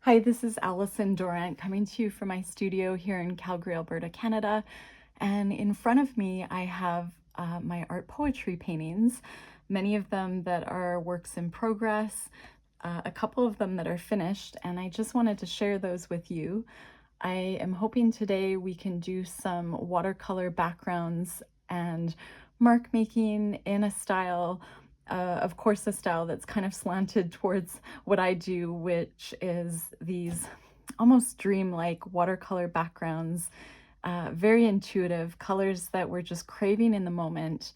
Hi, this is Allison Dawrant coming to you from my studio here in Calgary, Alberta, Canada. And in front of me, I have my art poetry paintings, many of them that are works in progress, a couple of them that are finished, and I just wanted to share those with you. I am hoping today we can do some watercolor backgrounds and mark making in a style, of course, a style that's kind of slanted towards what I do, which is these almost dreamlike watercolor backgrounds, very intuitive colors that we're just craving in the moment,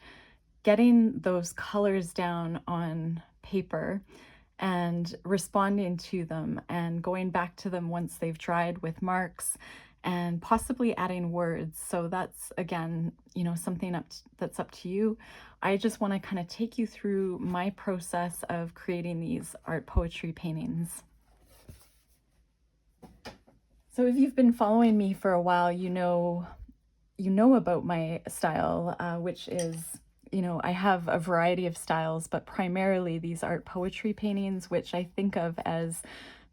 getting those colors down on paper and responding to them and going back to them once they've dried with marks and possibly adding words. So that's, again, something that's up to you. I just want to kind of take you through my process of creating these art poetry paintings. So if you've been following me for a while, you know about my style, which is, I have a variety of styles, but primarily these art poetry paintings, which I think of as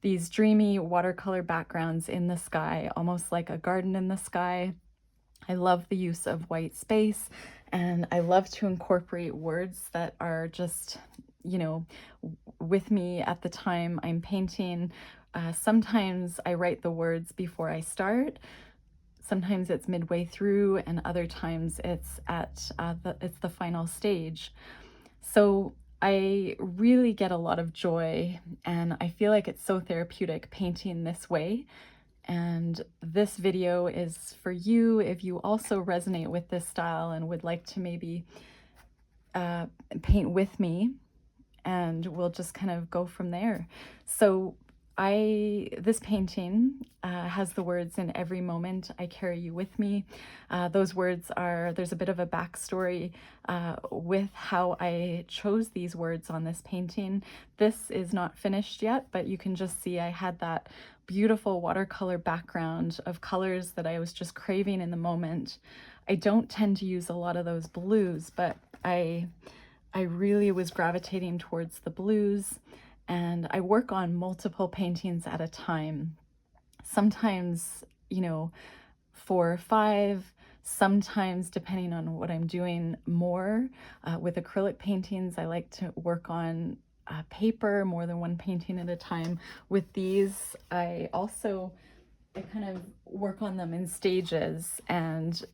these dreamy watercolor backgrounds in the sky, almost like a garden in the sky. I love the use of white space, and I love to incorporate words that are just, with me at the time I'm painting. Sometimes I write the words before I start. Sometimes it's midway through, and other times it's at the final stage. So I really get a lot of joy, and I feel like it's so therapeutic painting this way. And this video is for you if you also resonate with this style and would like to maybe paint with me, and we'll just kind of go from there. So this painting has the words "in every moment I carry you with me." Those words there's a bit of a backstory with how I chose these words on this painting. This is not finished yet, but you can just see I had that beautiful watercolor background of colors that I was just craving in the moment. I don't tend to use a lot of those blues, but I really was gravitating towards the blues, and I work on multiple paintings at a time. Sometimes, 4 or 5, sometimes, depending on what I'm doing, more. With acrylic paintings, I like to work on paper, more than one painting at a time. With these, I kind of work on them in stages, and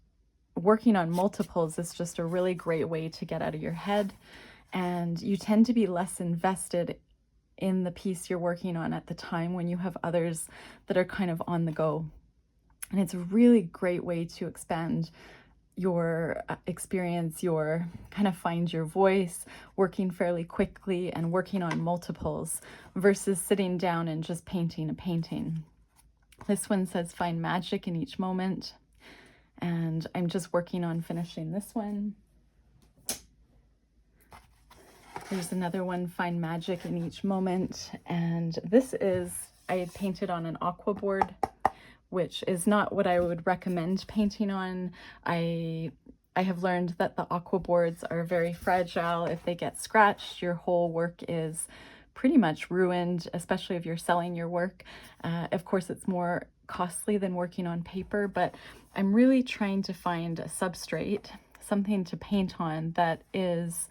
working on multiples is just a really great way to get out of your head, and you tend to be less invested in the piece you're working on at the time when you have others that are kind of on the go. And it's a really great way to expand your experience, your kind of find your voice, working fairly quickly and working on multiples versus sitting down and just painting a painting. This one says find magic in each moment, and I'm just working on finishing this one. There's another one, find magic in each moment, and this is, I had painted on an aqua board, which is not what I would recommend painting on. I have learned that the aqua boards are very fragile. If they get scratched, your whole work is pretty much ruined, especially if you're selling your work. Of course, it's more costly than working on paper, but I'm really trying to find a substrate, something to paint on that is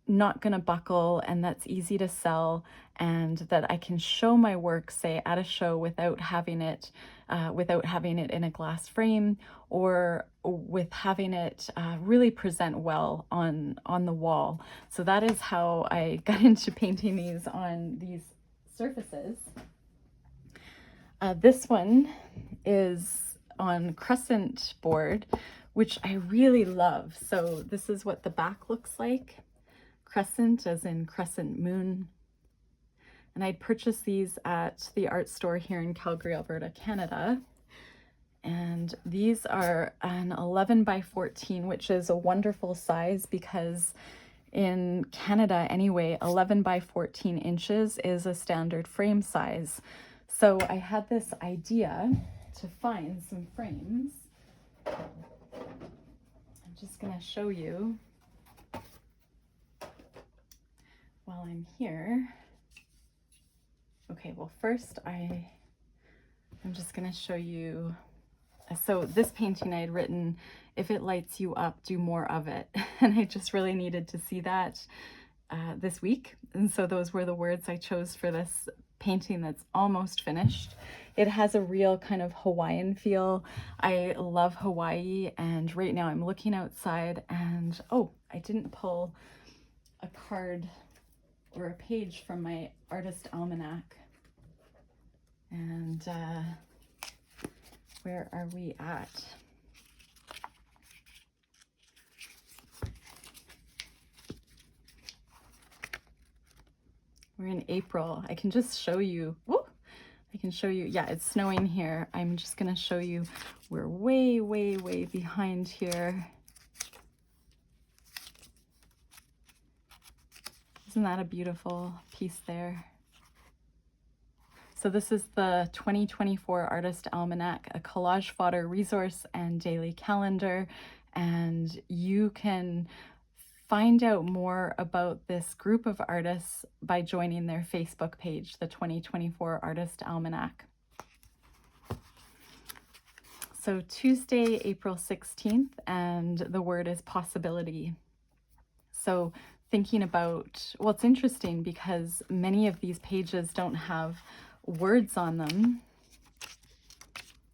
not going to buckle and that's easy to sell, and that I can show my work, say, at a show without having it in a glass frame, or with having it really present well on the wall. So that is how I got into painting these on these surfaces. This one is on Crescent board, which I really love. So this is what the back looks like. Crescent as in crescent moon. And I'd purchased these at the art store here in Calgary, Alberta, Canada. And these are an 11 by 14, which is a wonderful size because in Canada anyway, 11 by 14 inches is a standard frame size. So I had this idea to find some frames. I'm just going to show you while I'm here. Okay, well first I'm just gonna show you. So this painting I had written, if it lights you up, do more of it. And I just really needed to see that this week. And so those were the words I chose for this painting that's almost finished. It has a real kind of Hawaiian feel. I love Hawaii, and right now I'm looking outside and, oh, I didn't pull a card or a page from my artist almanac. And where are we at? We're in April. I can just show you. Whoa, I can show you. Yeah, it's snowing here. I'm just going to show you. We're way, way, way behind here. Isn't that a beautiful piece there? So this is the 2024 Artist Almanac, a collage fodder resource and daily calendar. And you can find out more about this group of artists by joining their Facebook page, the 2024 Artist Almanac. So Tuesday, April 16th, and the word is possibility. So thinking about, well, it's interesting because many of these pages don't have words on them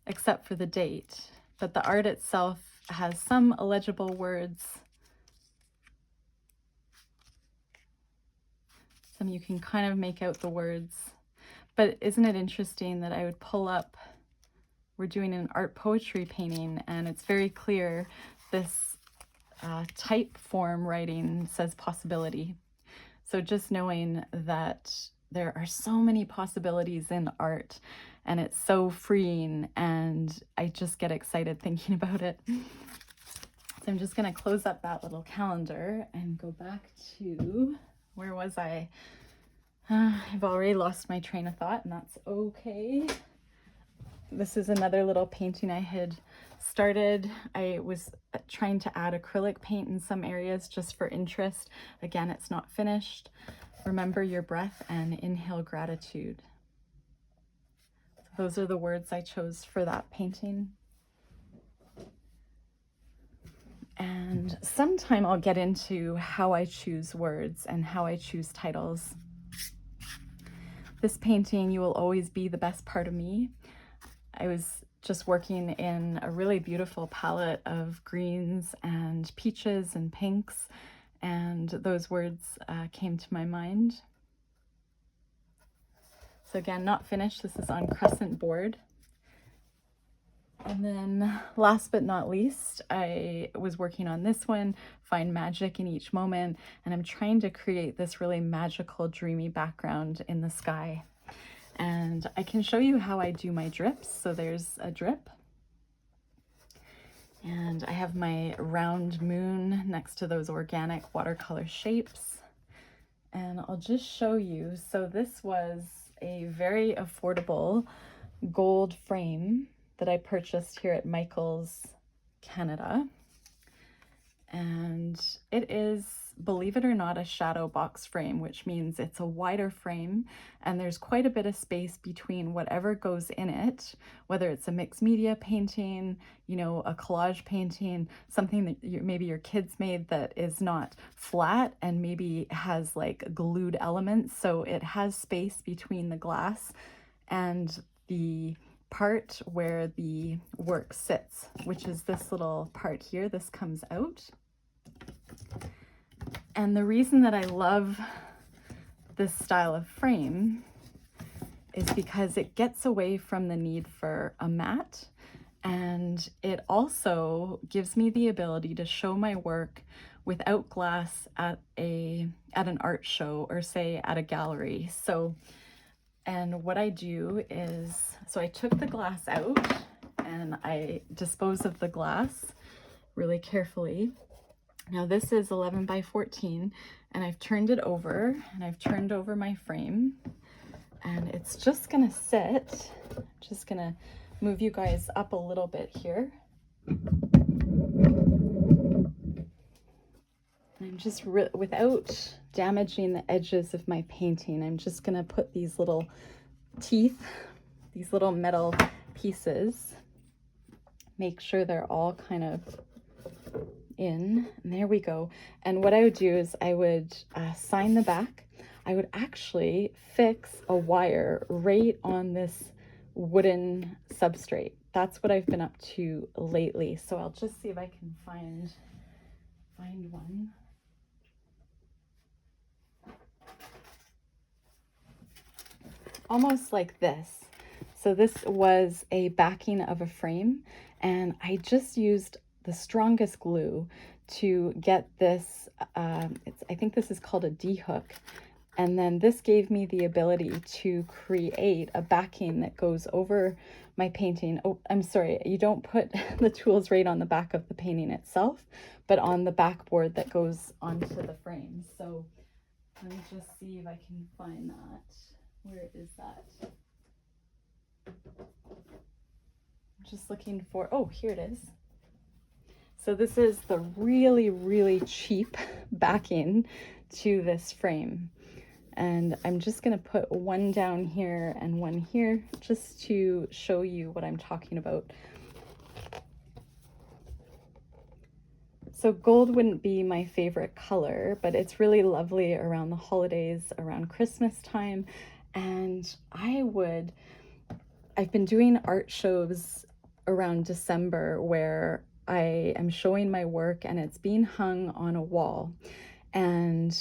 except for the date, but the art itself has some illegible words. Some you can kind of make out the words, but isn't it interesting that I would pull up, we're doing an art poetry painting, and it's very clear this type form writing says possibility. So just knowing that there are so many possibilities in art, and it's so freeing, and I just get excited thinking about it. So I'm just going to close up that little calendar and go back to, where was I? I've already lost my train of thought, and that's okay. This is another little painting I had started. I was trying to add acrylic paint in some areas just for interest. Again, it's not finished. Remember your breath and inhale gratitude. Those are the words I chose for that painting. And sometime I'll get into how I choose words and how I choose titles. This painting, You Will Always Be the Best Part of Me. I was just working in a really beautiful palette of greens and peaches and pinks, and those words came to my mind. So again, not finished. This is on Crescent board. And then last but not least, I was working on this one, Find Magic in Each Moment, and I'm trying to create this really magical, dreamy background in the sky. And I can show you how I do my drips. So there's a drip. And I have my round moon next to those organic watercolor shapes. And I'll just show you. So this was a very affordable gold frame that I purchased here at Michael's, Canada. And it is, believe it or not, a shadow box frame, which means it's a wider frame and there's quite a bit of space between whatever goes in it, whether it's a mixed media painting, you know, a collage painting, something that maybe your kids made that is not flat and maybe has like glued elements. So it has space between the glass and the part where the work sits, which is this little part here. This comes out. And the reason that I love this style of frame is because it gets away from the need for a mat, and it also gives me the ability to show my work without glass at an art show or say at a gallery. So, and what I do is, so I took the glass out and I dispose of the glass really carefully. Now this is 11 by 14 and I've turned it over and I've turned over my frame and it's just gonna sit. I'm just gonna move you guys up a little bit here. I'm just, without damaging the edges of my painting, I'm just gonna put these little teeth, these little metal pieces. Make sure they're all kind of in, and there we go. And what I would do is I would sign the back. I would actually fix a wire right on this wooden substrate. That's what I've been up to lately. So I'll just see if I can find one. Almost like this. So this was a backing of a frame, and I just used the strongest glue to get this, I think this is called a D-hook. And then this gave me the ability to create a backing that goes over my painting. Oh, I'm sorry, you don't put the tools right on the back of the painting itself, but on the backboard that goes onto the frame. So let me just see if I can find that. Where is that? I'm just looking for, oh, here it is. So this is the really, really cheap backing to this frame. And I'm just going to put one down here and one here just to show you what I'm talking about. So gold wouldn't be my favorite color, but it's really lovely around the holidays, around Christmas time. And I've been doing art shows around December where I am showing my work and it's being hung on a wall. And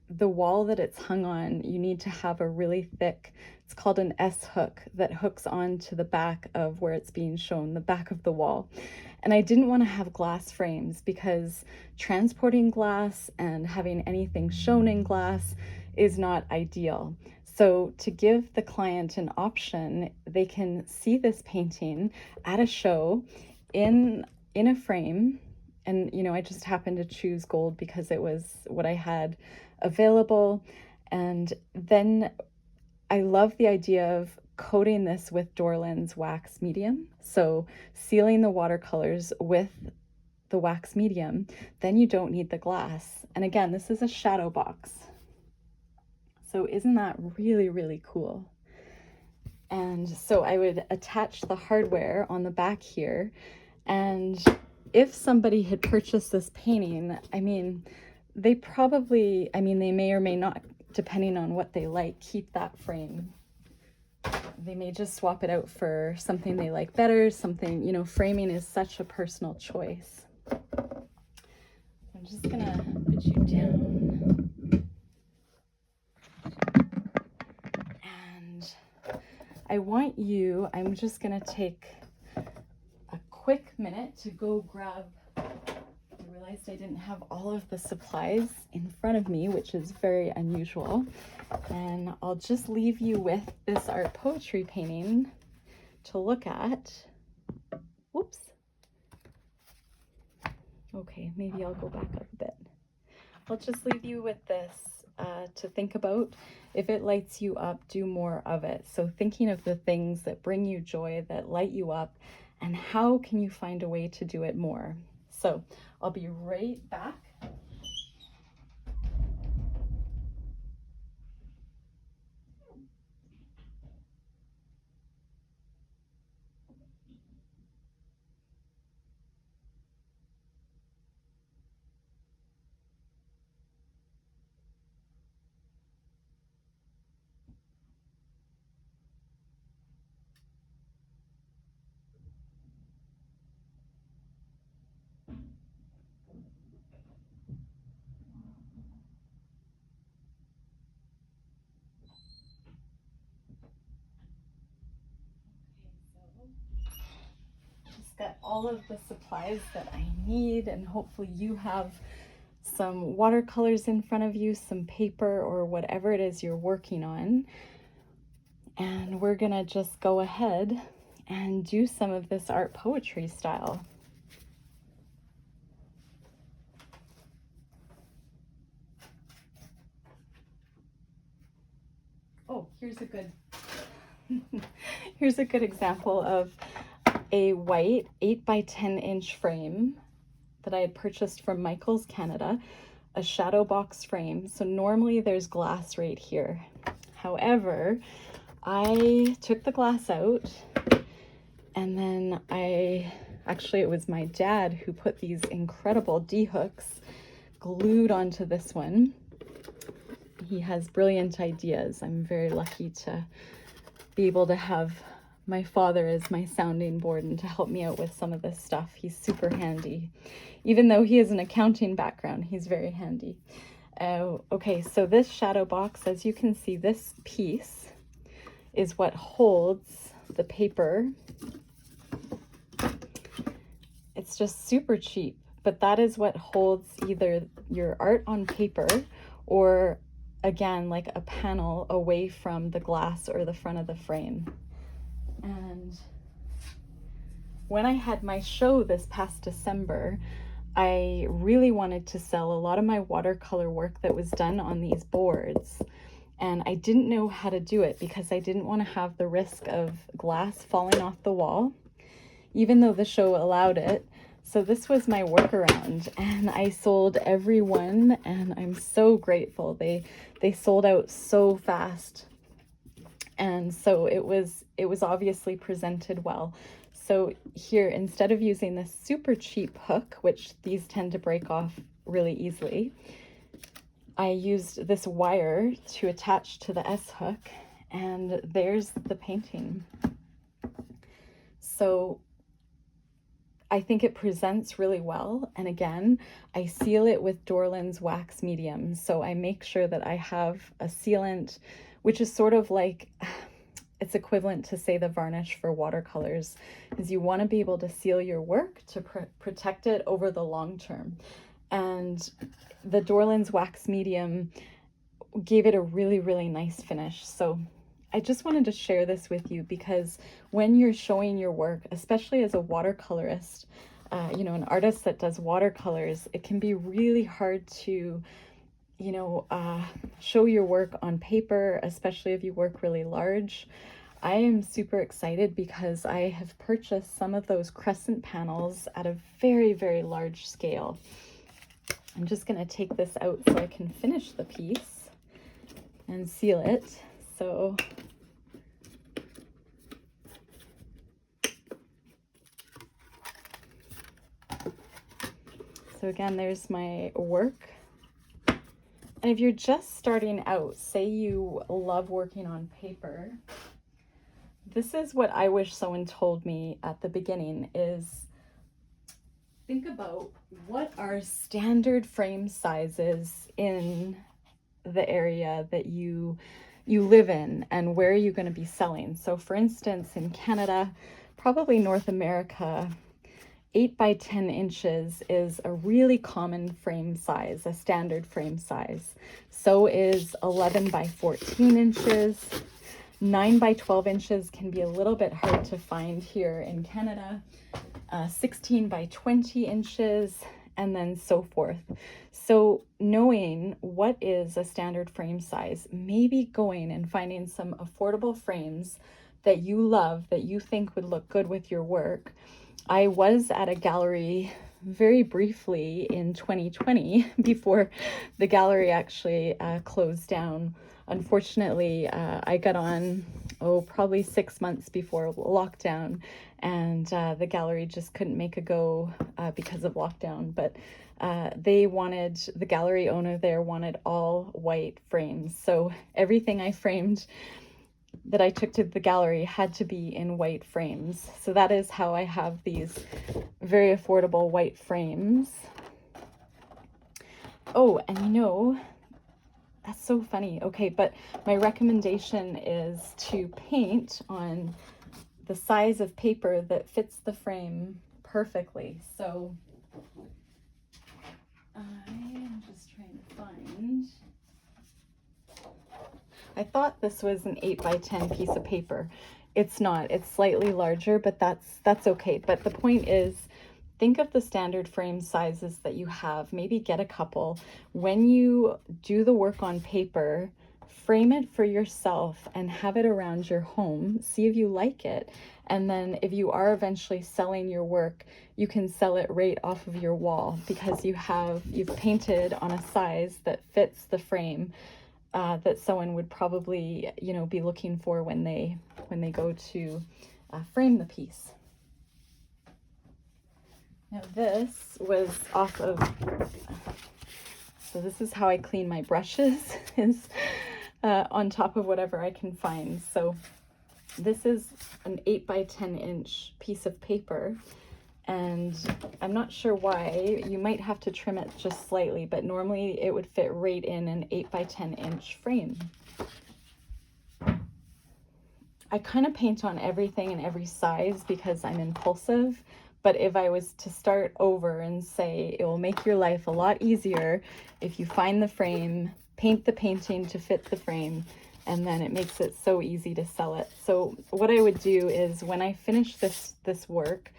the wall that it's hung on, you need to have a really thick, it's called an S hook, that hooks onto the back of where it's being shown, the back of the wall. And I didn't want to have glass frames because transporting glass and having anything shown in glass is not ideal. So to give the client an option, they can see this painting at a show in a frame. And, you know, I just happened to choose gold because it was what I had available. And then I love the idea of coating this with Dorland's wax medium. So sealing the watercolors with the wax medium, then you don't need the glass. And again, this is a shadow box. So isn't that really, really cool? And so I would attach the hardware on the back here. And if somebody had purchased this painting, I mean, they probably, I mean, they may or may not, depending on what they like, keep that frame. They may just swap it out for something they like better, something, you know, framing is such a personal choice. I'm just gonna put you down. And I'm just gonna take a quick minute to go grab, I realized I didn't have all of the supplies in front of me, which is very unusual. And I'll just leave you with this art poetry painting to look at. Whoops. Okay, maybe I'll go back up a bit. I'll just leave you with this to think about. If it lights you up, do more of it. So thinking of the things that bring you joy, that light you up, and how can you find a way to do it more? So I'll be right back. Got all of the supplies that I need, and hopefully you have some watercolors in front of you, some paper, or whatever it is you're working on. And we're gonna just go ahead and do some of this art poetry style. Oh, here's a good example of a white 8x10" frame that I had purchased from Michael's Canada, a shadow box frame. So normally there's glass right here. However, I took the glass out, and then actually it was my dad who put these incredible D-hooks glued onto this one. He has brilliant ideas. I'm very lucky to be able to have my father as my sounding board and to help me out with some of this stuff. He's super handy. Even though he has an accounting background, he's very handy. Okay, so this shadow box, as you can see, this piece is what holds the paper. It's just super cheap, but that is what holds either your art on paper or, again, like a panel away from the glass or the front of the frame. And when I had my show this past December, I really wanted to sell a lot of my watercolor work that was done on these boards. And I didn't know how to do it because I didn't want to have the risk of glass falling off the wall, even though the show allowed it. So this was my workaround, and I sold every one, and I'm so grateful. They sold out so fast. And so it was obviously presented well. So here, instead of using this super cheap hook, which these tend to break off really easily, I used this wire to attach to the S hook, and there's the painting. So I think it presents really well. And again, I seal it with Dorland's wax medium. So I make sure that I have a sealant, which is sort of like, it's equivalent to, say, the varnish for watercolors, is you want to be able to seal your work to protect it over the long term. And the Dorland's wax medium gave it a really, really nice finish. So I just wanted to share this with you because when you're showing your work, especially as a watercolorist, you know, an artist that does watercolors, it can be really hard to, you know, show your work on paper, especially if you work really large. I am super excited because I have purchased some of those Crescent panels at a very, very large scale. I'm just going to take this out so I can finish the piece and seal it. So again, there's my work. And if you're just starting out, say you love working on paper, this is what I wish someone told me at the beginning is think about what are standard frame sizes in the area that you live in and where are you going to be selling. So for instance, in Canada, probably North America, 8 by 10 inches is a really common frame size, a standard frame size. So is 11 by 14 inches. 9 by 12 inches can be a little bit hard to find here in Canada. 16 by 20 inches, and then so forth. So knowing what is a standard frame size, maybe going and finding some affordable frames that you love, that you think would look good with your work. I was at a gallery very briefly in 2020 before the gallery actually closed down. Unfortunately, I got on, probably 6 months before lockdown, and the gallery just couldn't make a go because of lockdown. But the gallery owner there wanted all white frames. So everything I framed that I took to the gallery had to be in white frames. So that is how I have these very affordable white frames. Oh, and you know, that's so funny. Okay, but my recommendation is to paint on the size of paper that fits the frame perfectly. So I am just trying to find. I thought this was an 8 by 10 piece of paper. It's not. It's slightly larger, but that's okay. But the point is, think of the standard frame sizes that you have. Maybe get a couple. When you do the work on paper, frame it for yourself and have it around your home. See if you like it. And then if you are eventually selling your work, you can sell it right off of your wall because you've painted on a size that fits the frame. that someone would probably, you know, be looking for when they go to frame the piece. Now this was off of, so this is how I clean my brushes, is on top of whatever I can find. So this is an 8 by 10 inch piece of paper, and I'm not sure why. You might have to trim it just slightly, but normally it would fit right in an 8 by 10 inch frame. I kind of paint on everything in every size because I'm impulsive, but if I was to start over and say it will make your life a lot easier if you find the frame, paint the painting to fit the frame, and then it makes it so easy to sell it. So what I would do is when I finish this work,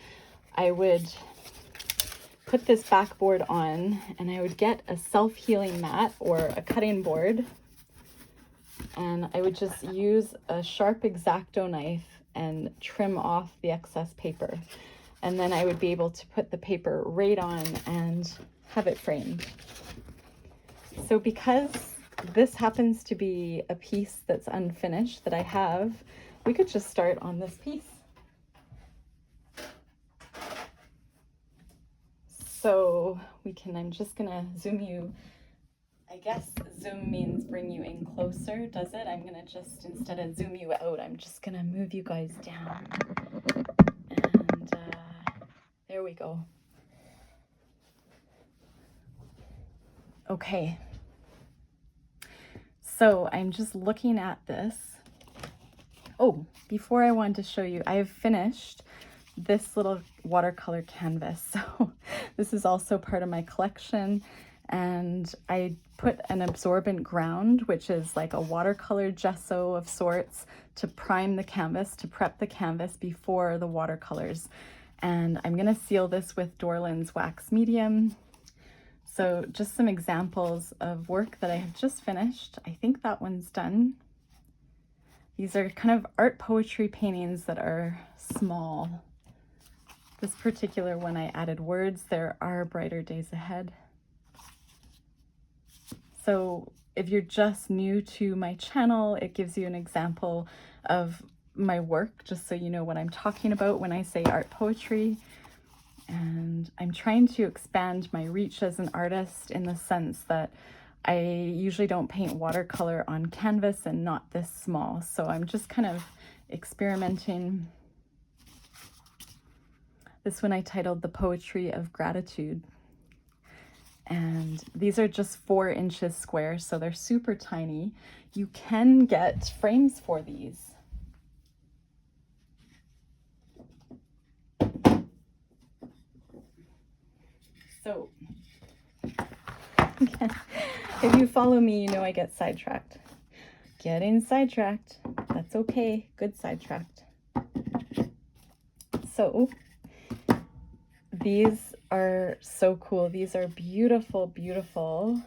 I would put this backboard on, and I would get a self-healing mat or a cutting board, and I would just use a sharp X-Acto knife and trim off the excess paper. And then I would be able to put the paper right on and have it framed. So because this happens to be a piece that's unfinished that I have, we could just start on this piece. So we can, I'm just gonna zoom you, I guess zoom means bring you in closer, does it? I'm gonna just, instead of zoom you out, I'm just gonna move you guys down. And there we go. Okay. So I'm just looking at this. Oh, before I wanted to show you, I have finished this little watercolor canvas. So this is also part of my collection. And I put an absorbent ground, which is like a watercolor gesso of sorts, to prime the canvas, to prep the canvas before the watercolors. And I'm gonna seal this with Dorland's wax medium. So just some examples of work that I have just finished. I think that one's done. These are kind of art poetry paintings that are small. This particular one I added words, there are brighter days ahead. So if you're just new to my channel, it gives you an example of my work, just so you know what I'm talking about when I say art poetry. And I'm trying to expand my reach as an artist in the sense that I usually don't paint watercolor on canvas and not this small. So I'm just kind of experimenting. This one I titled The Poetry of Gratitude. And these are just 4 inches square, so they're super tiny. You can get frames for these. So, if you follow me, you know I get sidetracked. Getting sidetracked, that's okay, good sidetracked. So, these are so cool. These are beautiful, beautiful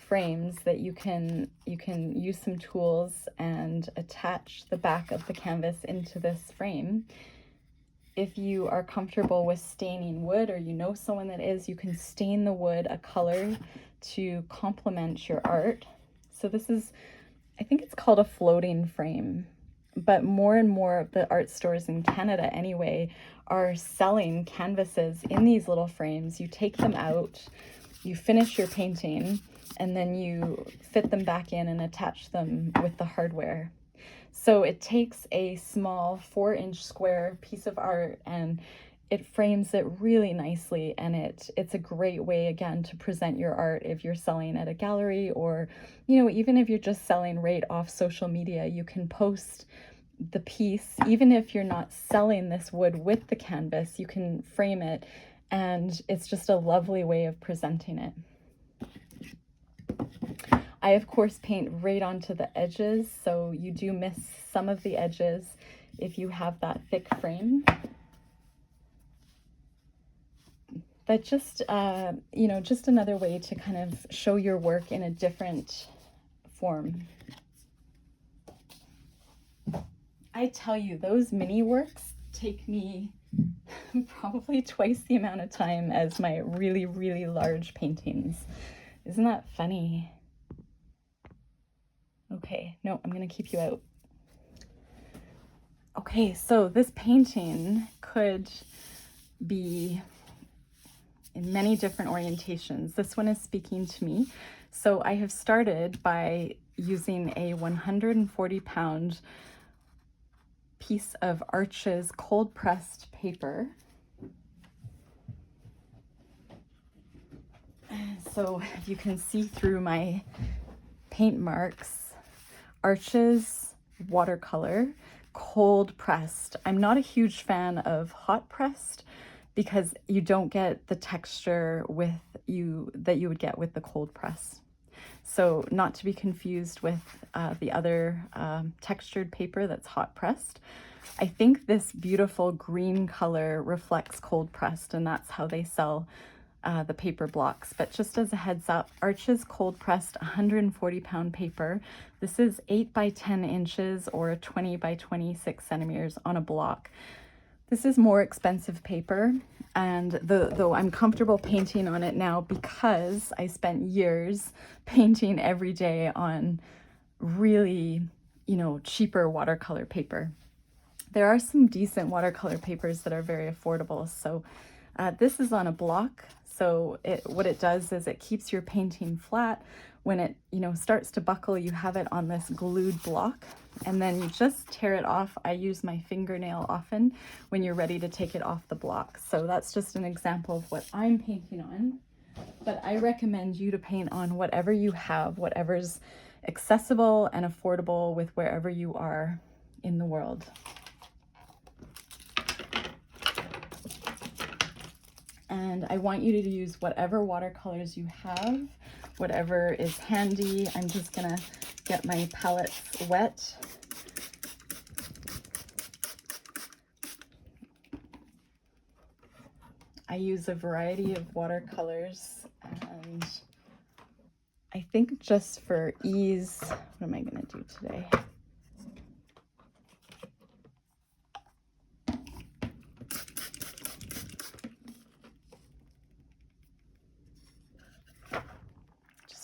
frames that you can use some tools and attach the back of the canvas into this frame. If you are comfortable with staining wood, or you know someone that is, you can stain the wood a color to complement your art. So this is, I think it's called a floating frame, but more and more of the art stores in Canada anyway are selling canvases in these little frames. You take them out, you finish your painting, and then you fit them back in and attach them with the hardware. So it takes a small 4-inch square piece of art and it frames it really nicely, and it's a great way, again, to present your art if you're selling at a gallery, or, you know, even if you're just selling right off social media, you can post the piece. Even if you're not selling this wood with the canvas, you can frame it, and it's just a lovely way of presenting it. I, of course, paint right onto the edges, so you do miss some of the edges if you have that thick frame. But just, you know, just another way to kind of show your work in a different form. I tell you, those mini works take me probably twice the amount of time as my really, really large paintings. Isn't that funny? Okay, no, I'm gonna keep you out. Okay, so this painting could be in many different orientations. This one is speaking to me. So I have started by using a 140-pound piece of Arches cold pressed paper. So if you can see through my paint marks, Arches watercolor, cold pressed. I'm not a huge fan of hot pressed because you don't get the texture that you would get with the cold press. So not to be confused with the other textured paper that's hot pressed. I think this beautiful green color reflects cold pressed, and that's how they sell the paper blocks. But just as a heads up, Arches cold pressed 140-pound paper. This is 8 by 10 inches or 20 by 26 centimeters on a block. This is more expensive paper, and though I'm comfortable painting on it now because I spent years painting every day on really, cheaper watercolor paper. There are some decent watercolor papers that are very affordable. So this is on a block. So what it does is it keeps your painting flat. When it, starts to buckle, you have it on this glued block, and then you just tear it off. I use my fingernail often when you're ready to take it off the block. So that's just an example of what I'm painting on. But I recommend you to paint on whatever you have, whatever's accessible and affordable with wherever you are in the world. And I want you to use whatever watercolors you have, whatever is handy. I'm just gonna get my palettes wet. I use a variety of watercolors, and I think just for ease, what am I gonna do today?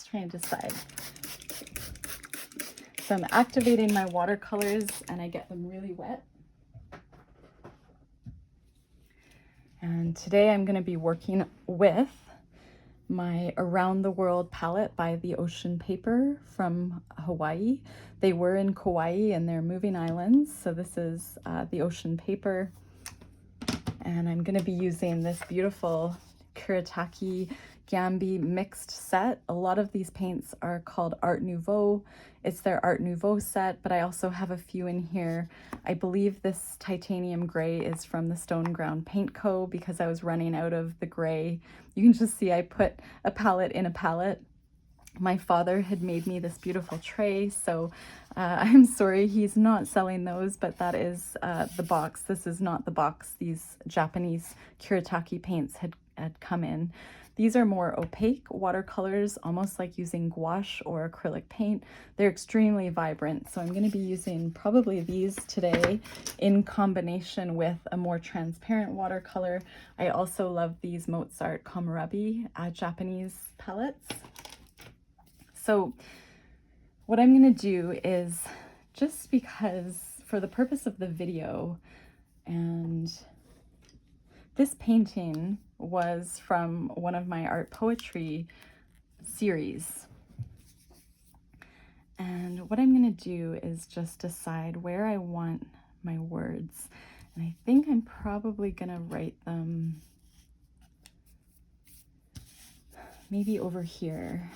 Trying to decide. So I'm activating my watercolors and I get them really wet. And today I'm going to be working with my Around the World palette by The Ocean Paper from Hawaii. They were in Kauai and they're moving islands. So this is The Ocean Paper. And I'm going to be using this beautiful Kuretake Gambi mixed set. A lot of these paints are called Art Nouveau. It's their Art Nouveau set, but I also have a few in here. I believe this titanium gray is from the Stone Ground Paint Co. because I was running out of the gray. You can just see I put a palette in a palette. My father had made me this beautiful tray, so I'm sorry he's not selling those, but that is the box. This is not the box these Japanese Kuretake paints had come in. These are more opaque watercolors, almost like using gouache or acrylic paint. They're extremely vibrant, so I'm going to be using probably these today in combination with a more transparent watercolor. I also love these Mozart Kohlrabi Japanese palettes. So what I'm going to do is, just because for the purpose of the video, and this painting was from one of my art poetry series. And what I'm going to do is just decide where I want my words. And I think I'm probably going to write them maybe over here.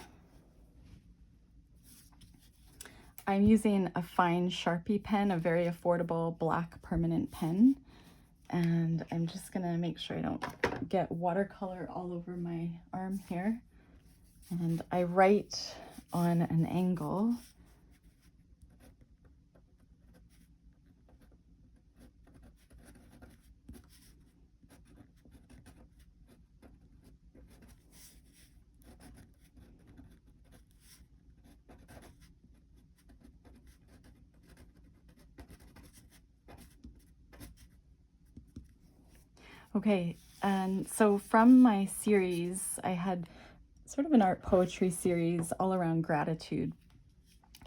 I'm using a fine Sharpie pen, a very affordable black permanent pen. And I'm just gonna make sure I don't get watercolor all over my arm here. And I write on an angle. Okay, and so from my series, I had sort of an art poetry series all around gratitude.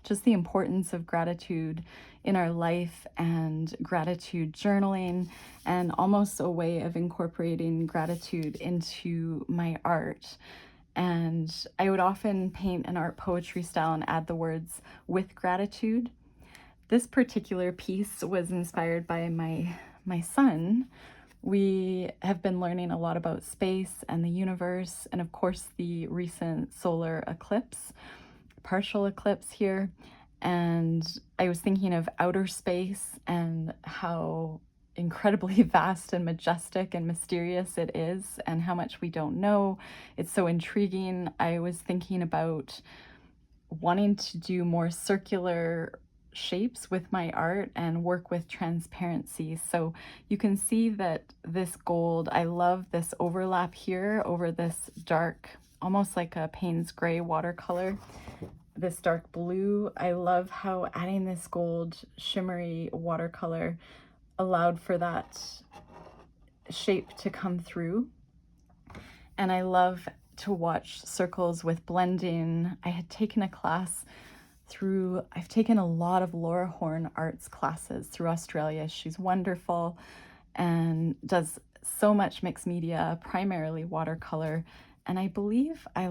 just the importance of gratitude in our life and gratitude journaling, and almost a way of incorporating gratitude into my art. And I would often paint an art poetry style and add the words "with gratitude." This particular piece was inspired by my son. We have been learning a lot about space and the universe, and of course the recent solar eclipse, partial eclipse here. And I was thinking of outer space and how incredibly vast and majestic and mysterious it is, and how much we don't know. It's so intriguing. I was thinking about wanting to do more circular shapes with my art and work with transparency. So you can see that this gold, I love this overlap here over this dark, almost like a Payne's gray watercolor, this dark blue. I love how adding this gold shimmery watercolor allowed for that shape to come through. And I love to watch circles with blending. I had taken a class I've taken a lot of Laura Horn arts classes through Australia. She's wonderful and does so much mixed media, primarily watercolor. And I believe I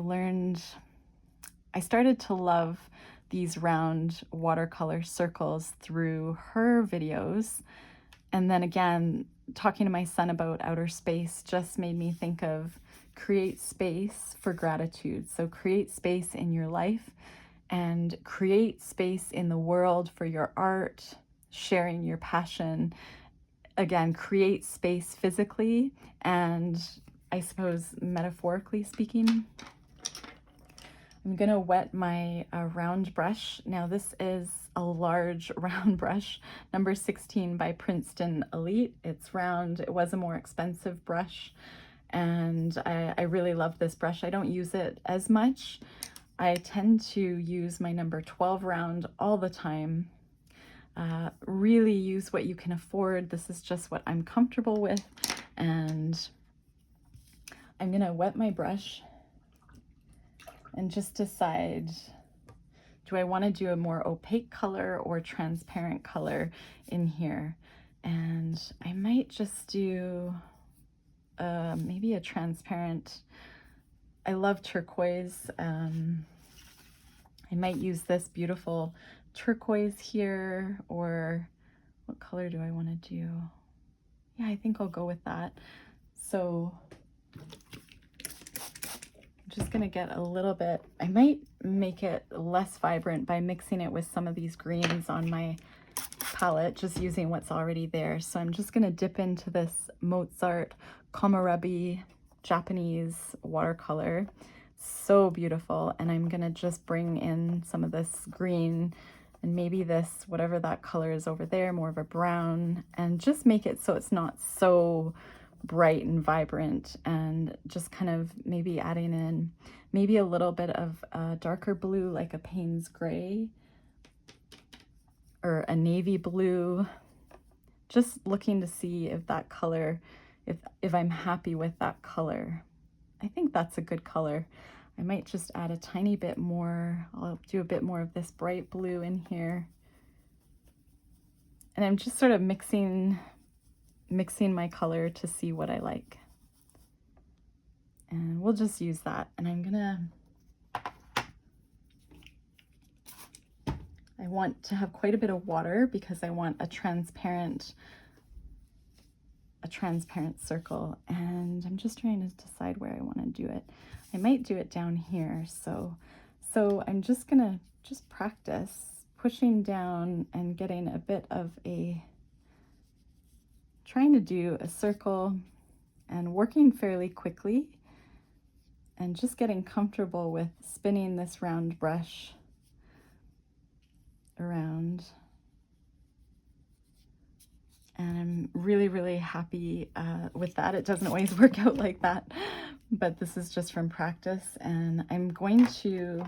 started to love these round watercolor circles through her videos. And then again, talking to my son about outer space just made me think of create space for gratitude. So create space in your life and create space in the world for your art, sharing your passion. Again, create space physically and I suppose metaphorically speaking. I'm gonna wet my round brush. Now this is a large round brush, number 16 by Princeton Elite. It's round. It was a more expensive brush, and I really love this brush. I don't use it as much. I tend to use my number 12 round all the time. Really use what you can afford. This is just what I'm comfortable with. And I'm gonna wet my brush and just decide, do I wanna do a more opaque color or transparent color in here? And I might just do maybe a transparent. I love turquoise. I might use this beautiful turquoise here, or what color do I want to do? Yeah, I think I'll go with that. So I'm just gonna get a little bit, I might make it less vibrant by mixing it with some of these greens on my palette, just using what's already there. So I'm just gonna dip into this Mozart Komarebi Japanese watercolor. So beautiful. And I'm gonna just bring in some of this green and maybe this, whatever that color is over there, more of a brown, and just make it so it's not so bright and vibrant, and just kind of maybe adding in maybe a little bit of a darker blue, like a Payne's gray or a navy blue. Just looking to see if that color, if I'm happy with that color. I think that's a good color. I might just add a tiny bit more. I'll do a bit more of this bright blue in here. And I'm just sort of mixing my color to see what I like. And we'll just use that. And I want to have quite a bit of water because I want a transparent circle, and I'm just trying to decide where I want to do it. I might do it down here. So I'm just gonna practice pushing down and getting a bit of trying to do a circle and working fairly quickly and just getting comfortable with spinning this round brush around. And I'm really, really happy with that. It doesn't always work out like that, but this is just from practice. And I'm going to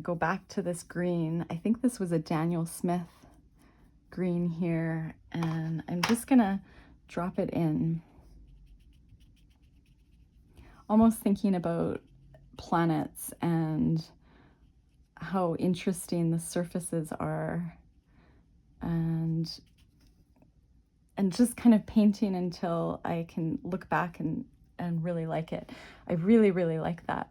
go back to this green. I think this was a Daniel Smith green here, and I'm just gonna drop it in. Almost thinking about planets and how interesting the surfaces are, and just kind of painting until I can look back and really like it. I really, really like that.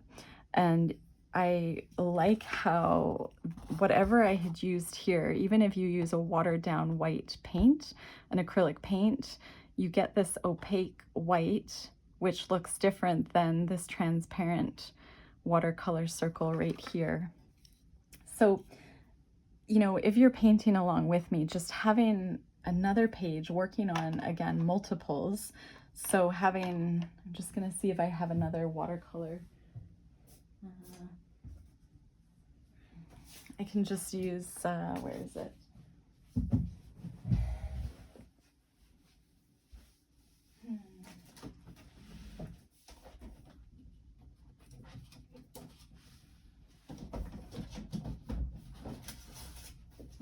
And I like how whatever I had used here, even if you use a watered down white paint, an acrylic paint, you get this opaque white, which looks different than this transparent watercolor circle right here. So, you know, if you're painting along with me, just having another page working on, again, multiples. So having, I'm just going to see if I have another watercolor. I can just use, where is it?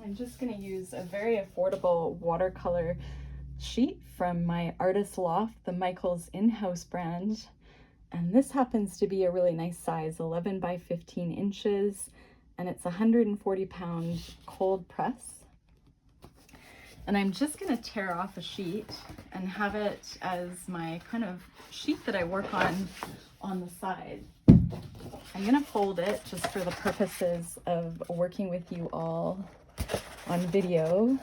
I'm just going to use a very affordable watercolor sheet from my Artist Loft, the Michaels in-house brand. And this happens to be a really nice size, 11 by 15 inches, and it's 140-pound cold press. And I'm just going to tear off a sheet and have it as my kind of sheet that I work on the side. I'm going to fold it just for the purposes of working with you all on video.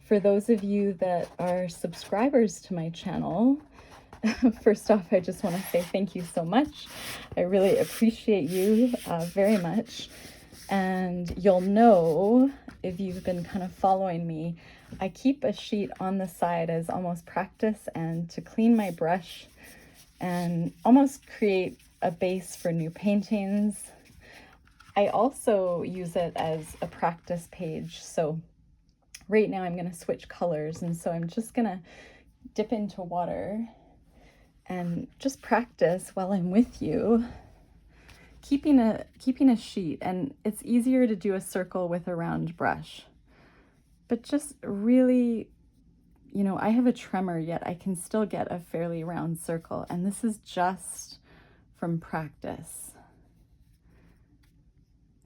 For those of you that are subscribers to my channel, first off, I just want to say thank you so much. I really appreciate you very much. And you'll know, if you've been kind of following me, I keep a sheet on the side as almost practice and to clean my brush and almost create a base for new paintings. I also use it as a practice page. So right now I'm going to switch colors, and so I'm just going to dip into water and just practice while I'm with you, keeping a sheet. And it's easier to do a circle with a round brush, but just really, you know, I have a tremor, yet I can still get a fairly round circle, and this is just from practice.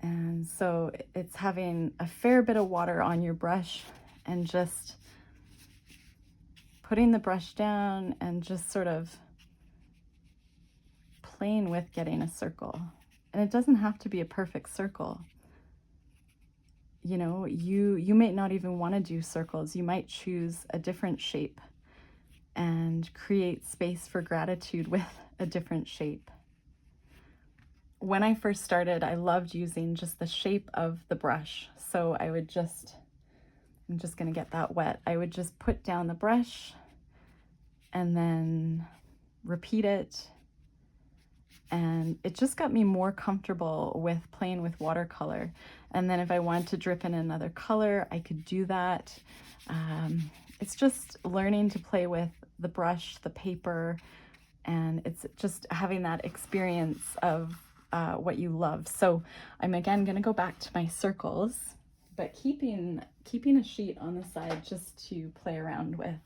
And so it's having a fair bit of water on your brush and just putting the brush down and just sort of playing with getting a circle. And it doesn't have to be a perfect circle. You know, you might not even want to do circles. You might choose a different shape and create space for gratitude with a different shape. When I first started, I loved using just the shape of the brush. So I would just, I'm just going to get that wet. I would just put down the brush and then repeat it. And it just got me more comfortable with playing with watercolor. And then if I wanted to drip in another color, I could do that. It's just learning to play with the brush, the paper, and it's just having that experience of what you love. So I'm again going to go back to my circles, but keeping a sheet on the side just to play around with.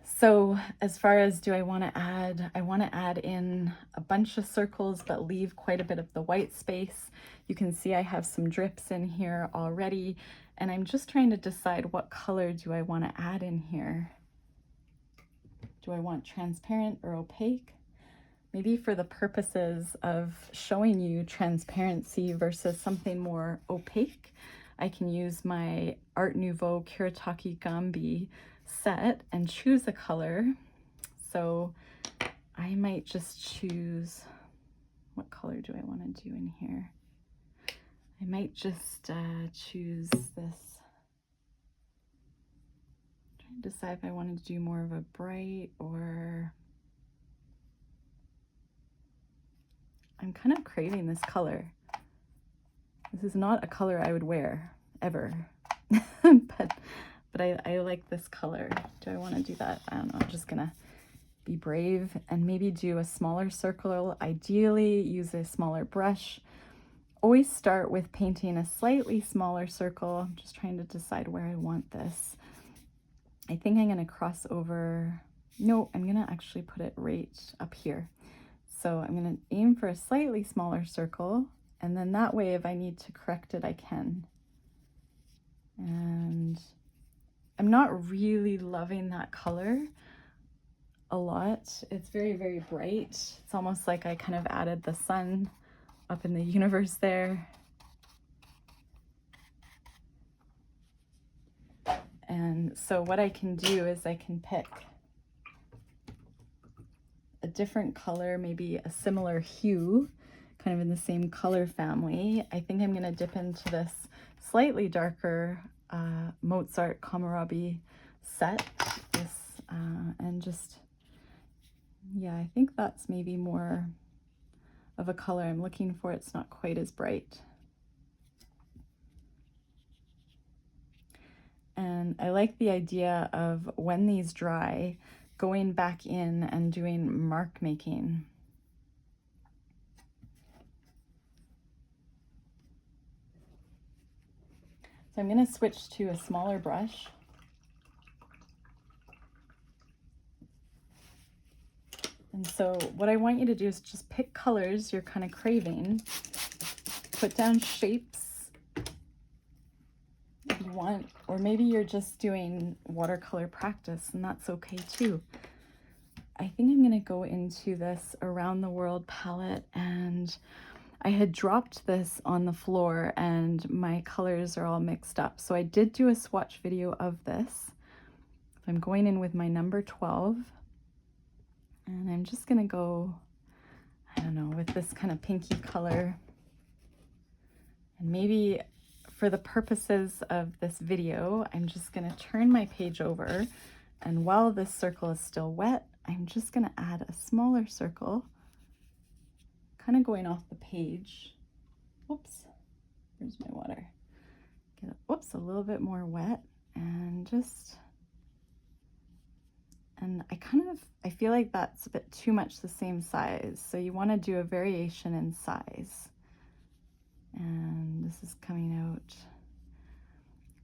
So as far as I want to add in a bunch of circles, but leave quite a bit of the white space. You can see I have some drips in here already, and I'm just trying to decide what color do I want to add in here. Do I want transparent or opaque? Maybe for the purposes of showing you transparency versus something more opaque, I can use my Art Nouveau Kiritaki Gambi set and choose a color. So I might just choose, what color do I want to do in here? I might just choose this. I'm trying to decide if I wanted to do more of a bright or... I'm kind of craving this color. This is not a color I would wear ever, but I like this color. Do I want to do that? I don't know. I'm just gonna be brave and maybe do a smaller circle. Ideally, use a smaller brush. Always start with painting a slightly smaller circle. I'm just trying to decide where I want this. I think I'm gonna cross over. No, I'm gonna actually put it right up here. So I'm going to aim for a slightly smaller circle, and then that way if I need to correct it, I can. And I'm not really loving that color a lot. It's very, very bright. It's almost like I kind of added the sun up in the universe there. And so what I can do is I can pick a different color, maybe a similar hue, kind of in the same color family. I think I'm going to dip into this slightly darker Mozart Kohlrabi set, and just, yeah, I think that's maybe more of a color I'm looking for. It's not quite as bright. And I like the idea of, when these dry, going back in and doing mark making. So I'm going to switch to a smaller brush. And so what I want you to do is just pick colors you're kind of craving, put down shapes if you want, or maybe you're just doing watercolor practice, and that's okay too. I think I'm going to go into this Around the World palette, and I had dropped this on the floor and my colors are all mixed up. So I did do a swatch video of this. I'm going in with my number 12, and I'm just going to go, I don't know, with this kind of pinky color. And maybe for the purposes of this video, I'm just going to turn my page over, and while this circle is still wet, I'm just going to add a smaller circle, kind of going off the page. Whoops, where's my water? Get it, whoops, a little bit more wet, and just, and I feel like that's a bit too much the same size, so you want to do a variation in size. And this is coming out,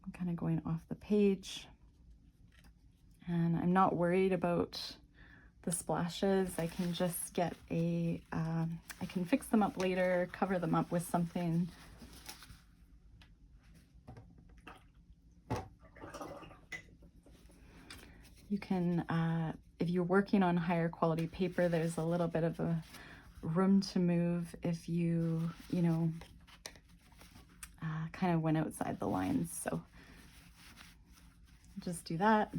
I'm kind of going off the page, and I'm not worried about the splashes. I can just get a, I can fix them up later, cover them up with something. You can, if you're working on higher quality paper, there's a little bit of a room to move if you know, kind of went outside the lines. So just do that.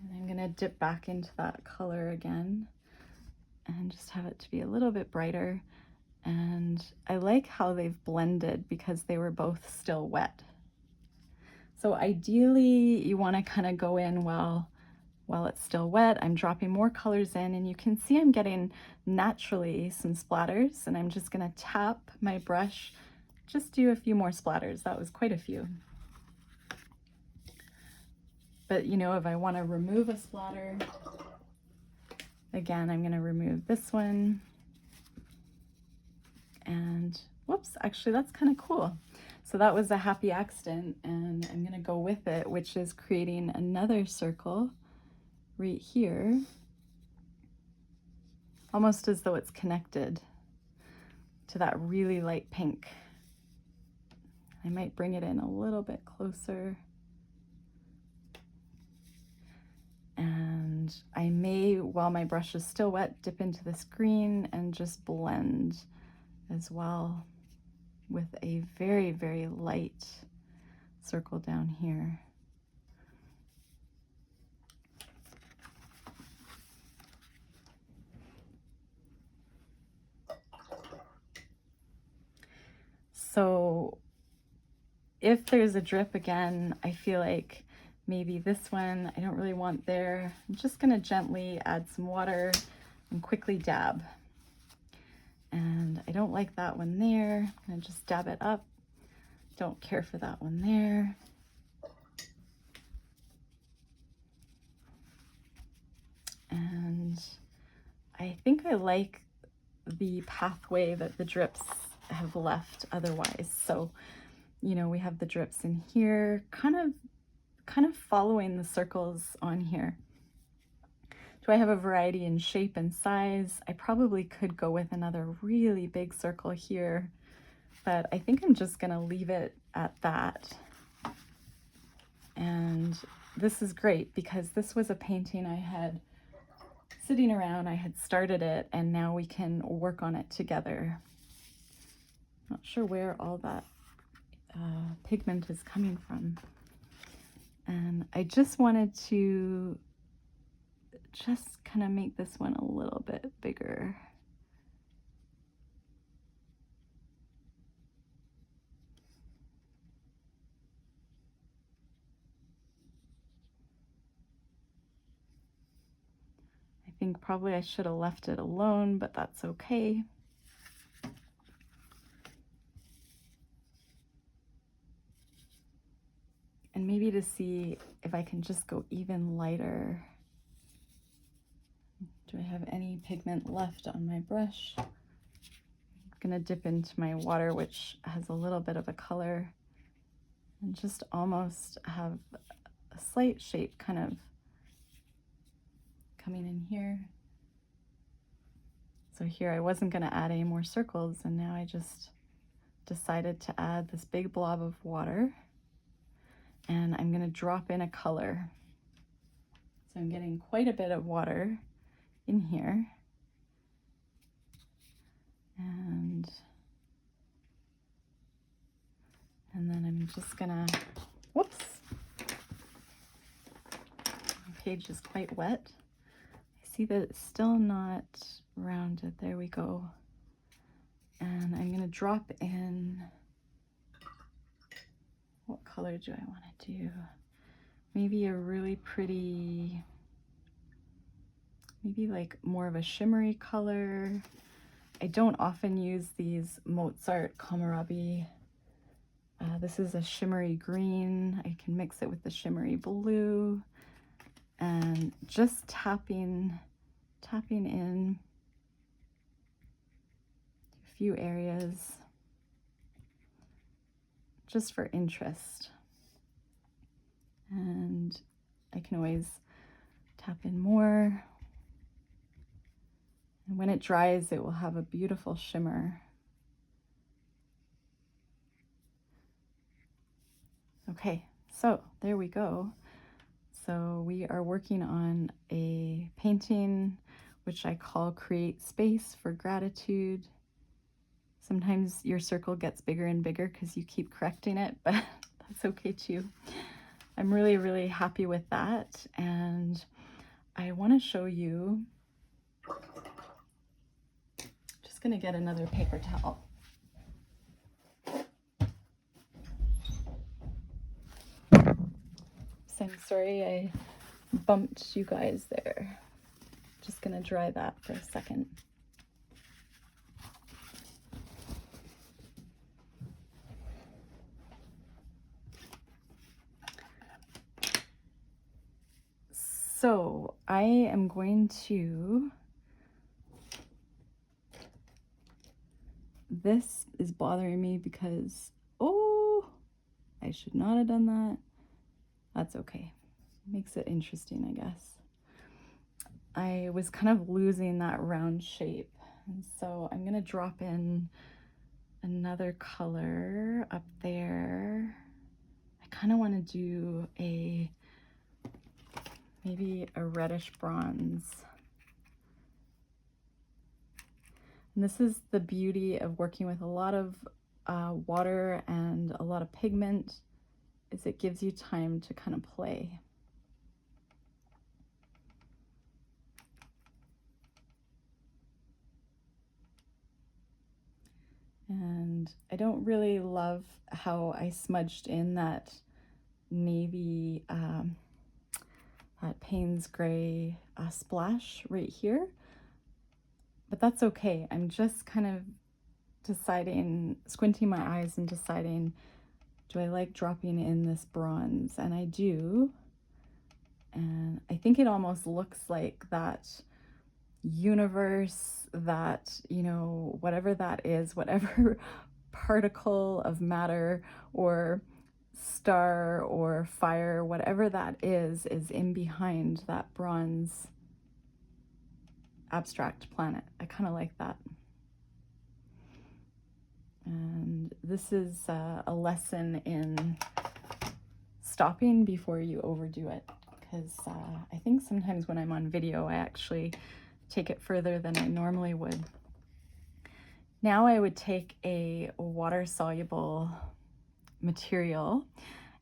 And I'm going to dip back into that color again and just have it to be a little bit brighter. And I like how they've blended because they were both still wet. So ideally you want to kind of go in while it's still wet. I'm dropping more colors in, and you can see I'm getting naturally some splatters, and I'm just going to tap my brush, just do a few more splatters. That was quite a few. But you know, if I want to remove a splatter, again, I'm going to remove this one. And whoops, actually that's kind of cool. So that was a happy accident, and I'm going to go with it, which is creating another circle right here, almost as though it's connected to that really light pink. I might bring it in a little bit closer. And I may, while my brush is still wet, dip into this green and just blend as well with a very, very light circle down here. So if there's a drip again, I feel like maybe this one I don't really want there. I'm just going to gently add some water and quickly dab. And I don't like that one there. I'm going to just dab it up. Don't care for that one there. And I think I like the pathway that the drips have left otherwise. So, you know, we have the drips in here, kind of following the circles on here. Do I have a variety in shape and size? I probably could go with another really big circle here, but I think I'm just gonna leave it at that. And this is great because this was a painting I had sitting around, I had started it, and now we can work on it together. Not sure where all that pigment is coming from. And I just wanted to just kind of make this one a little bit bigger. I think probably I should have left it alone, but that's okay. And maybe to see if I can just go even lighter. Do I have any pigment left on my brush? I'm gonna dip into my water, which has a little bit of a color, and just almost have a slight shape kind of coming in here. So here I wasn't gonna add any more circles, and now I just decided to add this big blob of water, and I'm gonna drop in a color. So I'm getting quite a bit of water in here. And then I'm just gonna, whoops, my page is quite wet. I see that it's still not rounded. There we go. And I'm gonna drop in, what color do I wanna do? Maybe a really pretty, maybe like more of a shimmery color. I don't often use these Mozart kohlrabi. This is a shimmery green. I can mix it with the shimmery blue, and just tapping in a few areas just for interest. And I can always tap in more. And when it dries, it will have a beautiful shimmer. Okay, so there we go. So we are working on a painting which I call Create Space for Gratitude. Sometimes your circle gets bigger and bigger because you keep correcting it, but that's okay too. I'm really, really happy with that. And I want to show you, just gonna get another paper towel. So I'm sorry I bumped you guys there. Just gonna dry that for a second. So I am going to, this is bothering me because, oh, I should not have done that. That's okay. Makes it interesting, I guess. I was kind of losing that round shape. And so I'm gonna drop in another color up there. I kind of want to do maybe a reddish bronze. And this is the beauty of working with a lot of water and a lot of pigment, is it gives you time to kind of play. And I don't really love how I smudged in that navy, that Payne's gray splash right here, but that's okay. I'm just kind of deciding, squinting my eyes and deciding, do I like dropping in this bronze? And I do. And I think it almost looks like that universe, that, you know, whatever that is, whatever particle of matter or star or fire, whatever that is in behind that bronze abstract planet. I kind of like that. And this is a lesson in stopping before you overdo it, because I think sometimes when I'm on video I actually take it further than I normally would. Now I would take a water-soluble material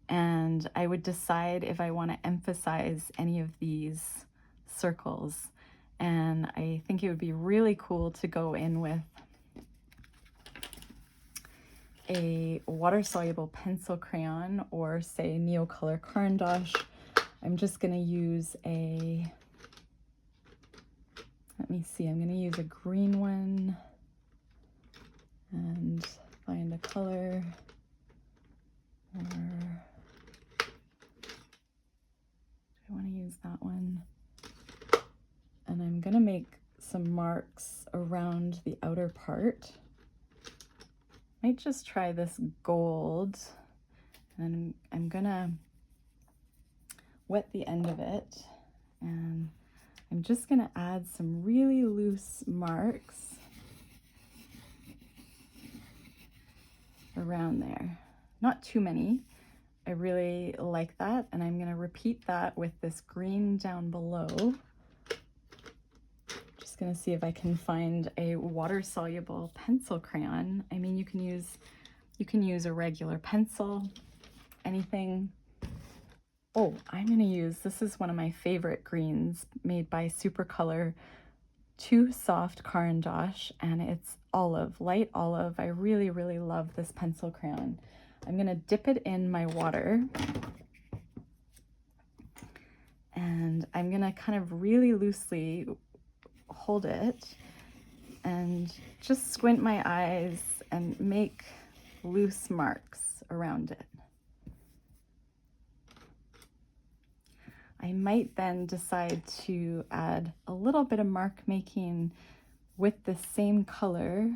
and I would decide if I want to emphasize any of these circles. And I think it would be really cool to go in with a water-soluble pencil crayon, or say Neocolor Caran d'Ache. I'm just going to use a, let me see, I'm going to use a green one and find a color, or do I want to use that one? And I'm going to make some marks around the outer part. Might just try this gold, and I'm gonna wet the end of it, and I'm just gonna add some really loose marks around there. Not too many. I really like that, and I'm gonna repeat that with this green down below. Just gonna see if I can find a water-soluble pencil crayon. I mean, you can use a regular pencil, anything. Oh, I'm gonna use, this is one of my favorite greens made by Supercolor, Too Soft Caran d'Ache, and it's olive, light olive. I really, really love this pencil crayon. I'm gonna dip it in my water, and I'm gonna kind of really loosely hold it and just squint my eyes and make loose marks around it. I might then decide to add a little bit of mark making with the same color.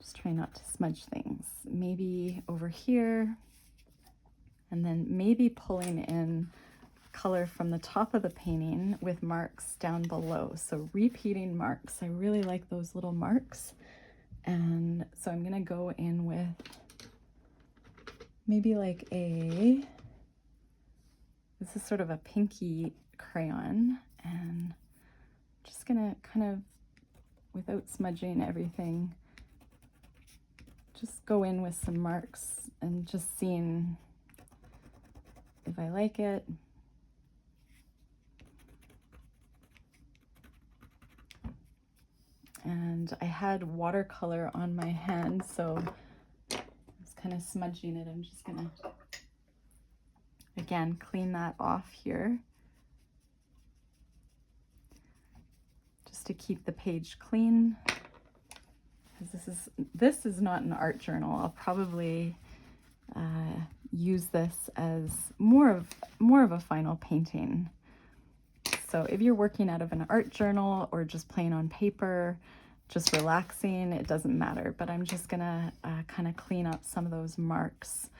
Just try not to smudge things. Maybe over here, and then maybe pulling in color from the top of the painting with marks down below. So repeating marks. I really like those little marks. And so I'm gonna go in with maybe like this is sort of a pinky crayon, and just gonna kind of, without smudging everything, just go in with some marks and just seeing if I like it. And I had watercolor on my hand, so I was kind of smudging it. I'm just gonna, again, clean that off here, just to keep the page clean. Because this is not an art journal. I'll probably use this as more of a final painting. So if you're working out of an art journal or just plain on paper, just relaxing, it doesn't matter. But I'm just gonna kind of clean up some of those marks.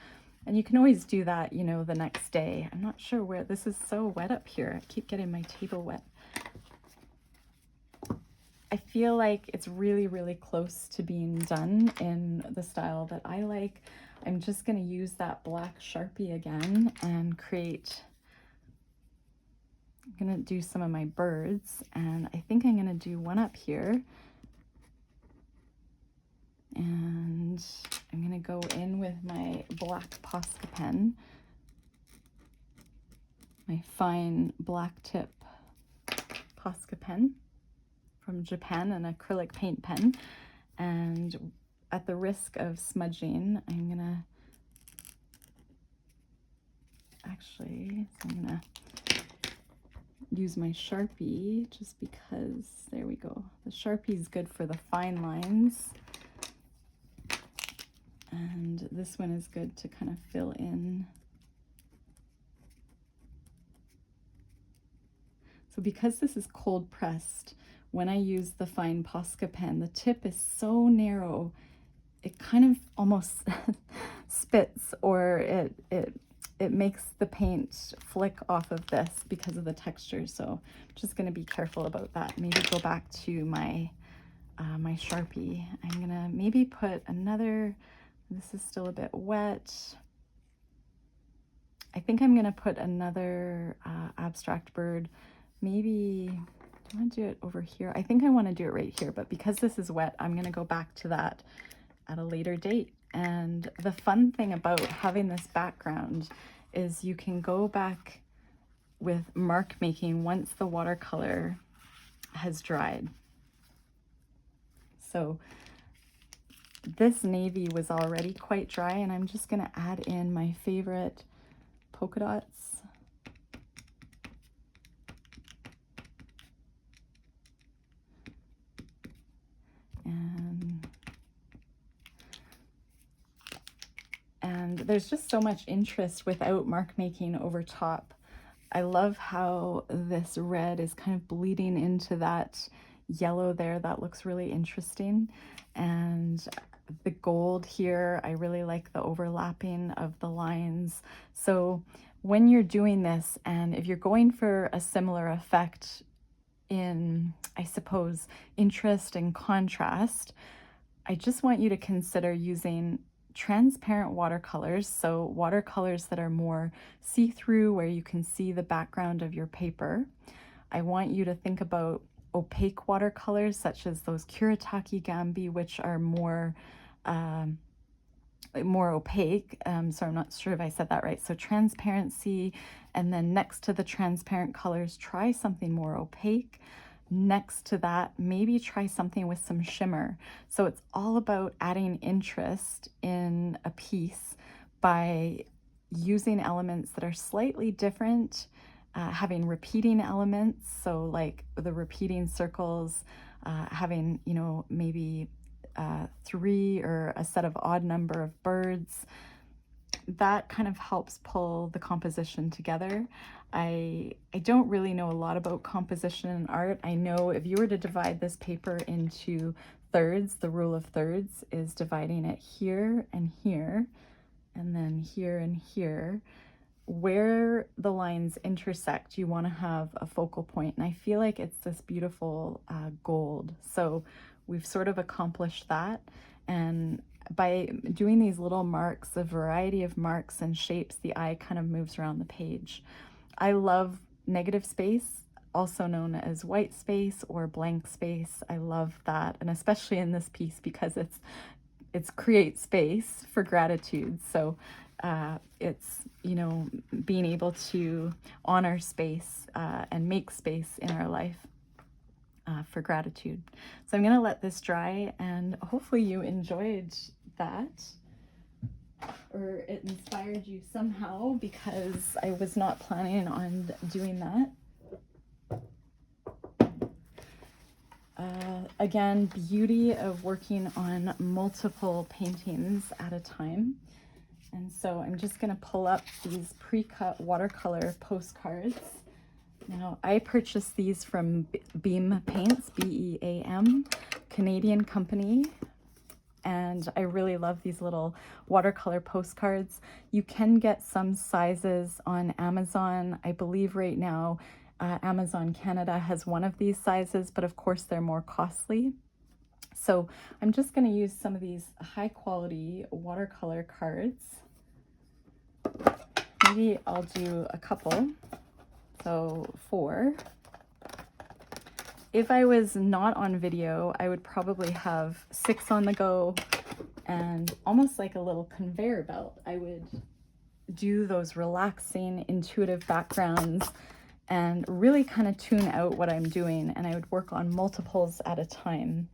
And you can always do that, you know, the next day. I'm not sure where, this is so wet up here. I keep getting my table wet. I feel like it's really, really close to being done in the style that I like. I'm just gonna use that black Sharpie again and create, I'm gonna do some of my birds, and I think I'm gonna do one up here. And I'm gonna go in with my black Posca pen, my fine black tip Posca pen from Japan, an acrylic paint pen. And at the risk of smudging, I'm gonna use my Sharpie, just because, there we go. The Sharpie is good for the fine lines. And this one is good to kind of fill in. So because this is cold pressed, when I use the fine Posca pen, the tip is so narrow, it kind of almost spits, or it it makes the paint flick off of this because of the texture. So I'm just going to be careful about that. Maybe go back to my my Sharpie. I'm gonna maybe put another, this is still a bit wet. I think I'm gonna put another abstract bird. Maybe, do I want to do it over here? I think I want to do it right here, but because this is wet, I'm gonna go back to that at a later date. And the fun thing about having this background is you can go back with mark making once the watercolor has dried. So this navy was already quite dry, and I'm just going to add in my favorite polka dots. And there's just so much interest without mark making over top. I love how this red is kind of bleeding into that yellow there. That looks really interesting. And the gold here, I really like the overlapping of the lines. So when you're doing this, and if you're going for a similar effect in, I suppose, interest and contrast, I just want you to consider using transparent watercolors, so watercolors that are more see-through, where you can see the background of your paper. I want you to think about opaque watercolors such as those Kuretake Gambi, which are more opaque. So I'm not sure if I said that right. So transparency, and then next to the transparent colors, try something more opaque. Next to that, maybe try something with some shimmer. So it's all about adding interest in a piece by using elements that are slightly different, having repeating elements. So like the repeating circles, having, you know, maybe 3 or a set of odd number of birds. That kind of helps pull the composition together. I don't really know a lot about composition in art. I know if you were to divide this paper into thirds, the rule of thirds is dividing it here and here, and then here and here. Where the lines intersect, you want to have a focal point, and I feel like it's this beautiful gold. So we've sort of accomplished that, and by doing these little marks, a variety of marks and shapes, the eye kind of moves around the page. I love negative space, also known as white space or blank space. I love that, and especially in this piece because it's create space for gratitude. So it's, you know, being able to honor space and make space in our life for gratitude. So I'm going to let this dry, and hopefully you enjoyed that, or it inspired you somehow, because I was not planning on doing that. Again, beauty of working on multiple paintings at a time. And so I'm just going to pull up these pre-cut watercolor postcards. Now, I purchased these from Beam Paints, B-E-A-M, Canadian company, and I really love these little watercolor postcards. You can get some sizes on Amazon. I believe right now Amazon Canada has one of these sizes, but of course they're more costly. So I'm just going to use some of these high quality watercolor cards. Maybe I'll do a couple. So 4. If I was not on video, I would probably have 6 on the go, and almost like a little conveyor belt. I would do those relaxing, intuitive backgrounds and really kind of tune out what I'm doing, and I would work on multiples at a time.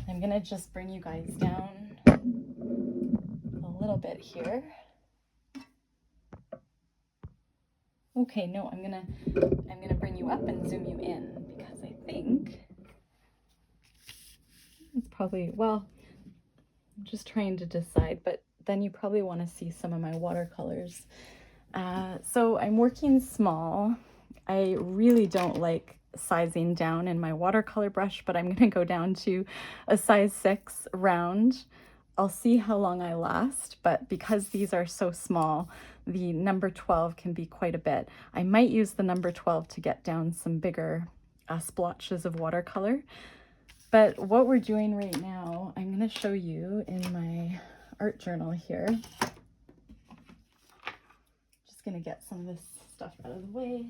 I'm gonna just bring you guys down a little bit here. Okay, no, I'm gonna bring you up and zoom you in, because I think it's probably, well, I'm just trying to decide, but then you probably want to see some of my watercolors. So I'm working small. I really don't like sizing down in my watercolor brush, but I'm going to go down to a size 6 round. I'll see how long I last, but because these are so small, the number 12 can be quite a bit. I might use the number 12 to get down some bigger splotches of watercolor. But what we're doing right now, I'm going to show you in my art journal here. Just going to get some of this stuff out of the way.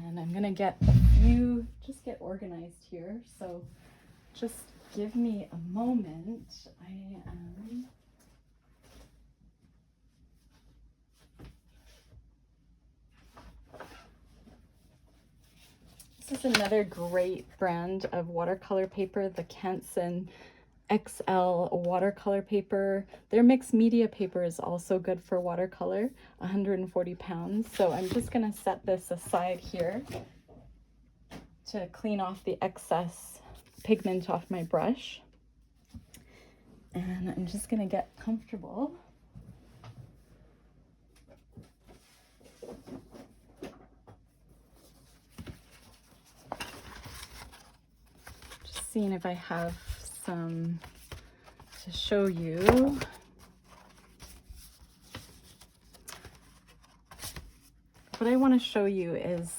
And I'm going to get a few, just get organized here. So just give me a moment. This is another great brand of watercolor paper, the Canson XL watercolor paper. Their mixed media paper is also good for watercolor, 140 pounds. So I'm just going to set this aside here to clean off the excess pigment off my brush. And I'm just going to get comfortable. Just seeing if I have some to show you. What I want to show you is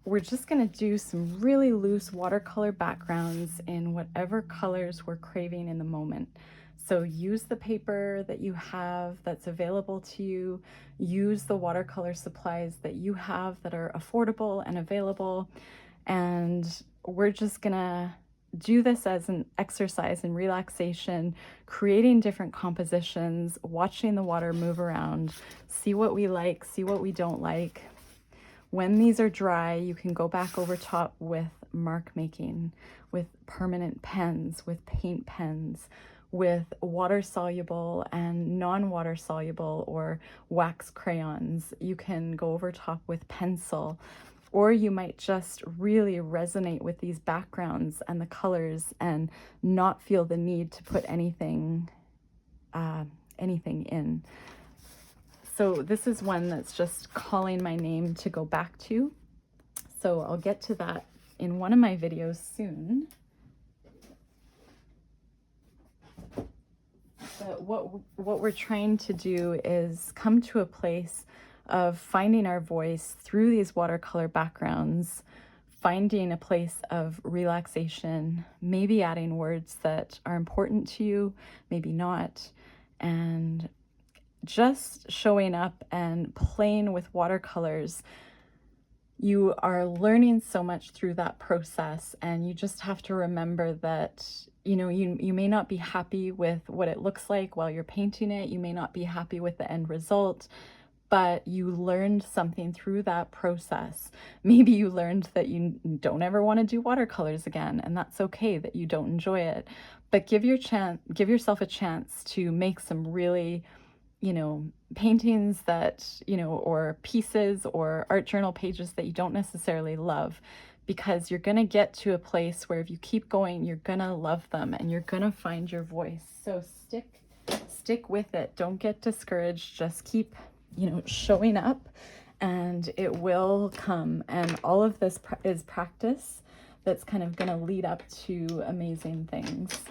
we're just going to do some really loose watercolor backgrounds in whatever colors we're craving in the moment. So use the paper that you have that's available to you. Use the watercolor supplies that you have that are affordable and available. And we're just going to do this as an exercise in relaxation, creating different compositions, watching the water move around, see what we like, see what we don't like. When these are dry, you can go back over top with mark making, with permanent pens, with paint pens, with water soluble and non-water soluble or wax crayons. You can go over top with pencil, or you might just really resonate with these backgrounds and the colors and not feel the need to put anything in. So this is one that's just calling my name to go back to. So I'll get to that in one of my videos soon. But what we're trying to do is come to a place of finding our voice through these watercolor backgrounds, finding a place of relaxation, maybe adding words that are important to you, maybe not, and just showing up and playing with watercolors. You are learning so much through that process, and you just have to remember that, you know, you may not be happy with what it looks like while you're painting it. You may not be happy with the end result, but you learned something through that process. Maybe you learned that you don't ever want to do watercolors again, and that's okay that you don't enjoy it. But give yourself a chance to make some really, you know, paintings that, you know, or pieces or art journal pages that you don't necessarily love, because you're going to get to a place where if you keep going, you're going to love them and you're going to find your voice. So stick with it. Don't get discouraged. Just keep, you know, showing up, and it will come. And all of this is practice that's kind of going to lead up to amazing things.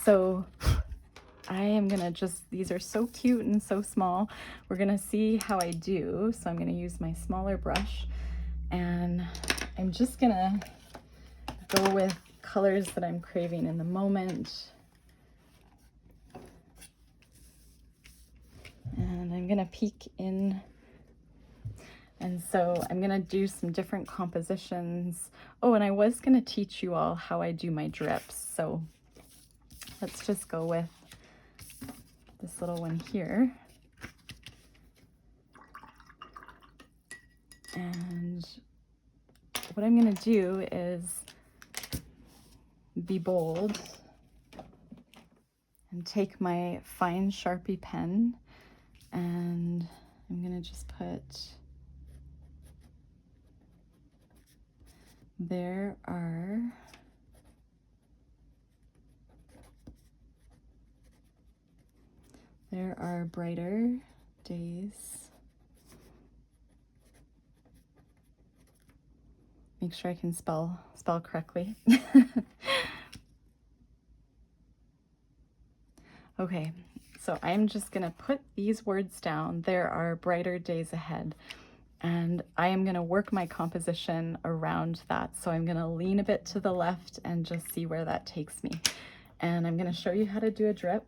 So I am gonna these are so cute and so small. We're gonna see how I do. So I'm gonna use my smaller brush, and I'm just gonna go with colors that I'm craving in the moment. And I'm gonna peek in. And so I'm gonna do some different compositions. Oh, and I was gonna teach you all how I do my drips. So let's just go with this little one here. And what I'm going to do is be bold and take my fine Sharpie pen, and I'm going to just put, there are brighter days. Make sure I can spell correctly. Okay, so I'm just gonna put these words down. There are brighter days ahead, and I am gonna work my composition around that. So I'm gonna lean a bit to the left and just see where that takes me. And I'm gonna show you how to do a drip.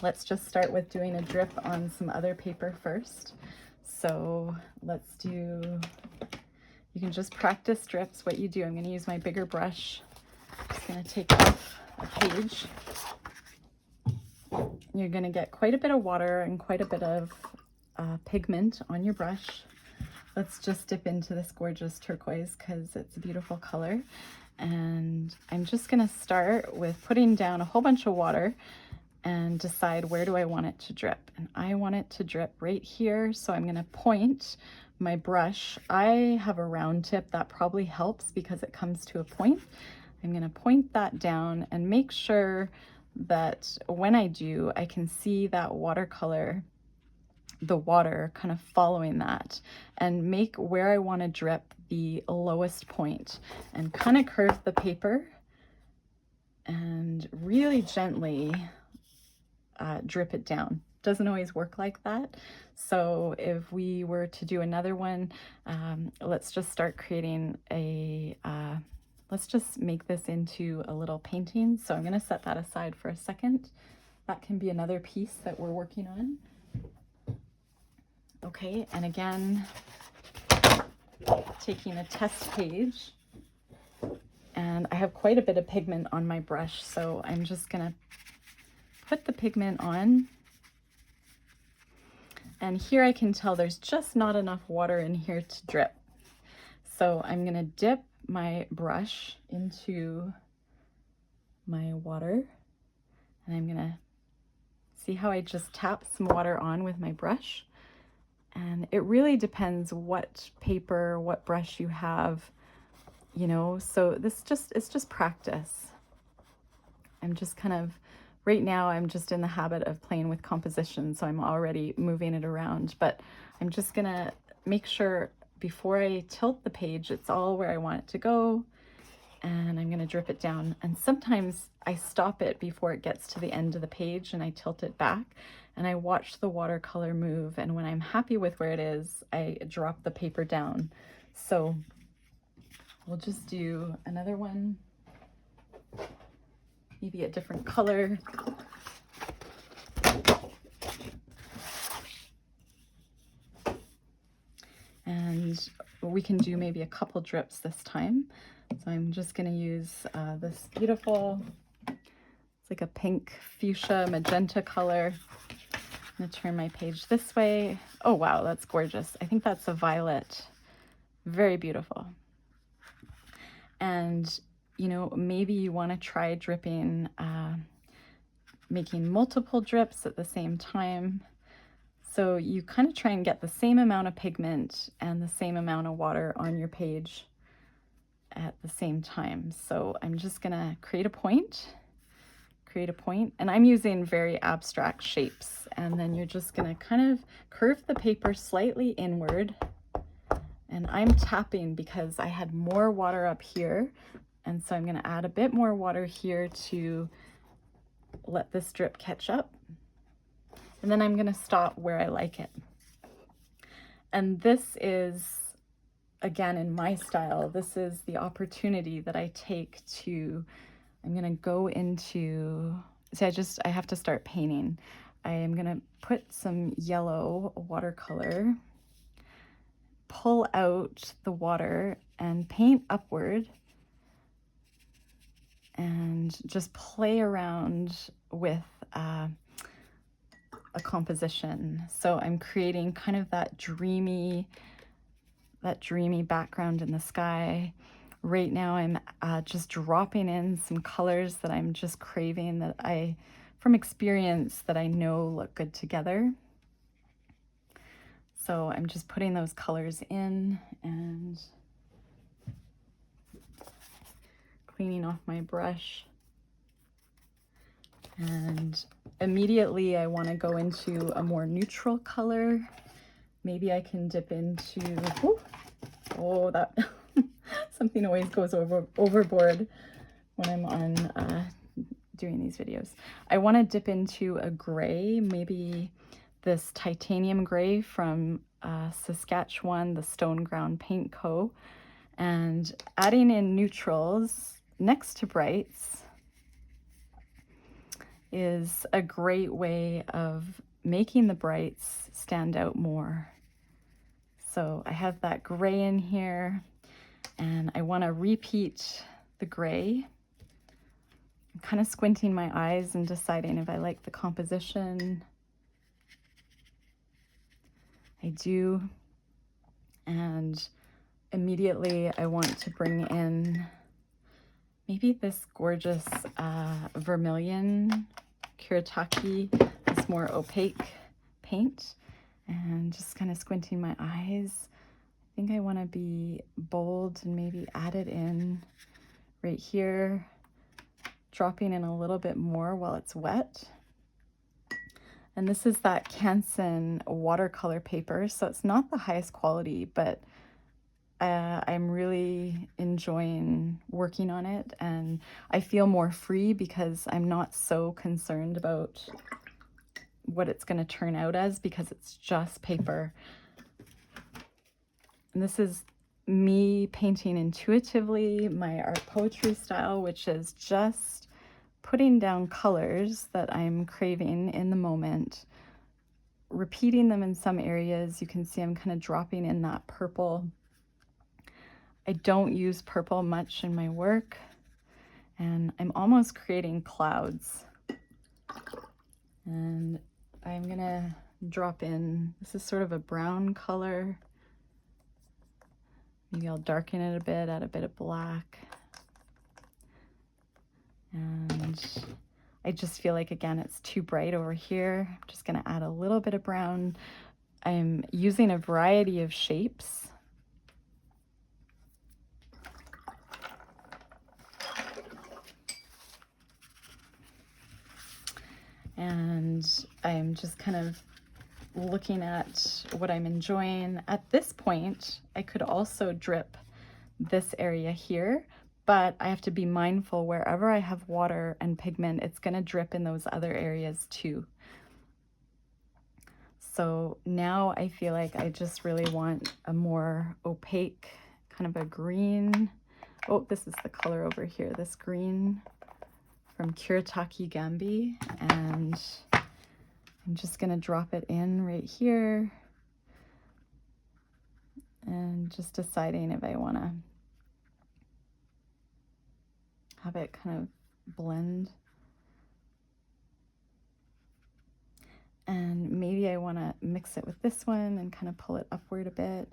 Let's just start with doing a drip on some other paper first. So let's do, you can just practice drips, what you do. I'm gonna use my bigger brush. I'm just gonna take off a page. You're gonna get quite a bit of water and quite a bit of pigment on your brush. Let's just dip into this gorgeous turquoise because it's a beautiful color. And I'm just gonna start with putting down a whole bunch of water and decide where do I want it to drip. And I want it to drip right here. So I'm gonna point my brush. I have a round tip that probably helps because it comes to a point. I'm gonna point that down and make sure that when I do, I can see that watercolor, the water kind of following that, and make where I want to drip the lowest point, and kind of curve the paper and really gently drip it down. Doesn't always work like that. So if we were to do another one, let's just start creating a let's just make this into a little painting. So I'm gonna set that aside for a second. That can be another piece that we're working on. Okay, and again, taking a test page. And I have quite a bit of pigment on my brush, so I'm just gonna put the pigment on. And here I can tell there's just not enough water in here to drip. So I'm gonna dip my brush into my water, and I'm gonna see how I just tap some water on with my brush. And it really depends what paper, what brush you have, you know, so it's just practice. I'm just kind of, right now I'm just in the habit of playing with composition, so I'm already moving it around, but I'm just gonna make sure before I tilt the page, it's all where I want it to go, and I'm gonna drip it down. And sometimes I stop it before it gets to the end of the page and I tilt it back and I watch the watercolor move, and when I'm happy with where it is, I drop the paper down. So we'll just do another one, maybe a different color. And we can do maybe a couple drips this time. So I'm just gonna use this beautiful, it's like a pink fuchsia magenta color. I'm gonna turn my page this way. Oh wow, that's gorgeous. I think that's a violet. Very beautiful. And you know, maybe you wanna try dripping, making multiple drips at the same time. So you kind of try and get the same amount of pigment and the same amount of water on your page at the same time. So I'm just gonna create a point, and I'm using very abstract shapes. And then you're just gonna kind of curve the paper slightly inward. And I'm tapping because I had more water up here. And so I'm gonna add a bit more water here to let this drip catch up. And then I'm gonna stop where I like it. And this is, again, in my style, this is the opportunity that I take to, I'm gonna go into, see, I have to start painting. I am gonna put some yellow watercolor, pull out the water and paint upward, and just play around with a composition. So I'm creating kind of that dreamy background in the sky. Right now I'm just dropping in some colors that I'm just craving, that I, from experience, that I know look good together. So I'm just putting those colors in and cleaning off my brush. And immediately I want to go into a more neutral color. Maybe I can dip into, oh, that Something always goes overboard when I'm on doing these videos. I want to dip into a gray, maybe this titanium gray from Saskatchewan, the Stone Ground Paint Co. And adding in neutrals next to brights is a great way of making the brights stand out more. So I have that gray in here, and I want to repeat the gray. I'm kind of squinting my eyes and deciding if I like the composition. I do. And immediately I want to bring in maybe this gorgeous vermilion Kuretake, this more opaque paint, and just kind of squinting my eyes. I think I want to be bold and maybe add it in right here, dropping in a little bit more while it's wet. And this is that Canson watercolor paper, so it's not the highest quality, but I'm really enjoying working on it, and I feel more free because I'm not so concerned about what it's going to turn out as, because it's just paper. And this is me painting intuitively, my art poetry style, which is just putting down colors that I'm craving in the moment, repeating them in some areas. You can see I'm kind of dropping in that purple. I don't use purple much in my work, and I'm almost creating clouds. And I'm gonna drop in, this is sort of a brown color. Maybe I'll darken it a bit, add a bit of black. And I just feel like, again, it's too bright over here. I'm just gonna add a little bit of brown. I'm using a variety of shapes. And I'm just kind of looking at what I'm enjoying. At this point, I could also drip this area here, but I have to be mindful wherever I have water and pigment, it's going to drip in those other areas too. So now I feel like I just really want a more opaque, kind of a green. Oh, this is the color over here, this green from Kuretake Gambi, and I'm just going to drop it in right here and just deciding if I want to have it kind of blend. And maybe I want to mix it with this one and kind of pull it upward a bit.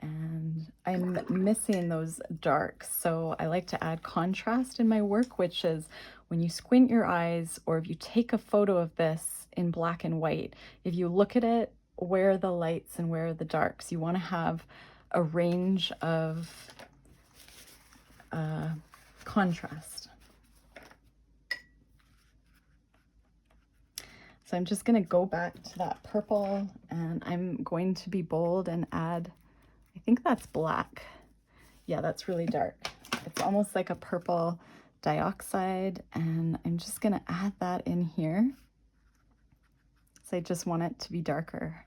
And I'm missing those darks, so I like to add contrast in my work, which is when you squint your eyes, or if you take a photo of this in black and white, if you look at it, where are the lights and where are the darks? You want to have a range of contrast. So I'm just going to go back to that purple, and I'm going to be bold and add, I think that's black. Yeah, that's really dark. It's almost like a purple dioxide, and I'm just going to add that in here. So I just want it to be darker.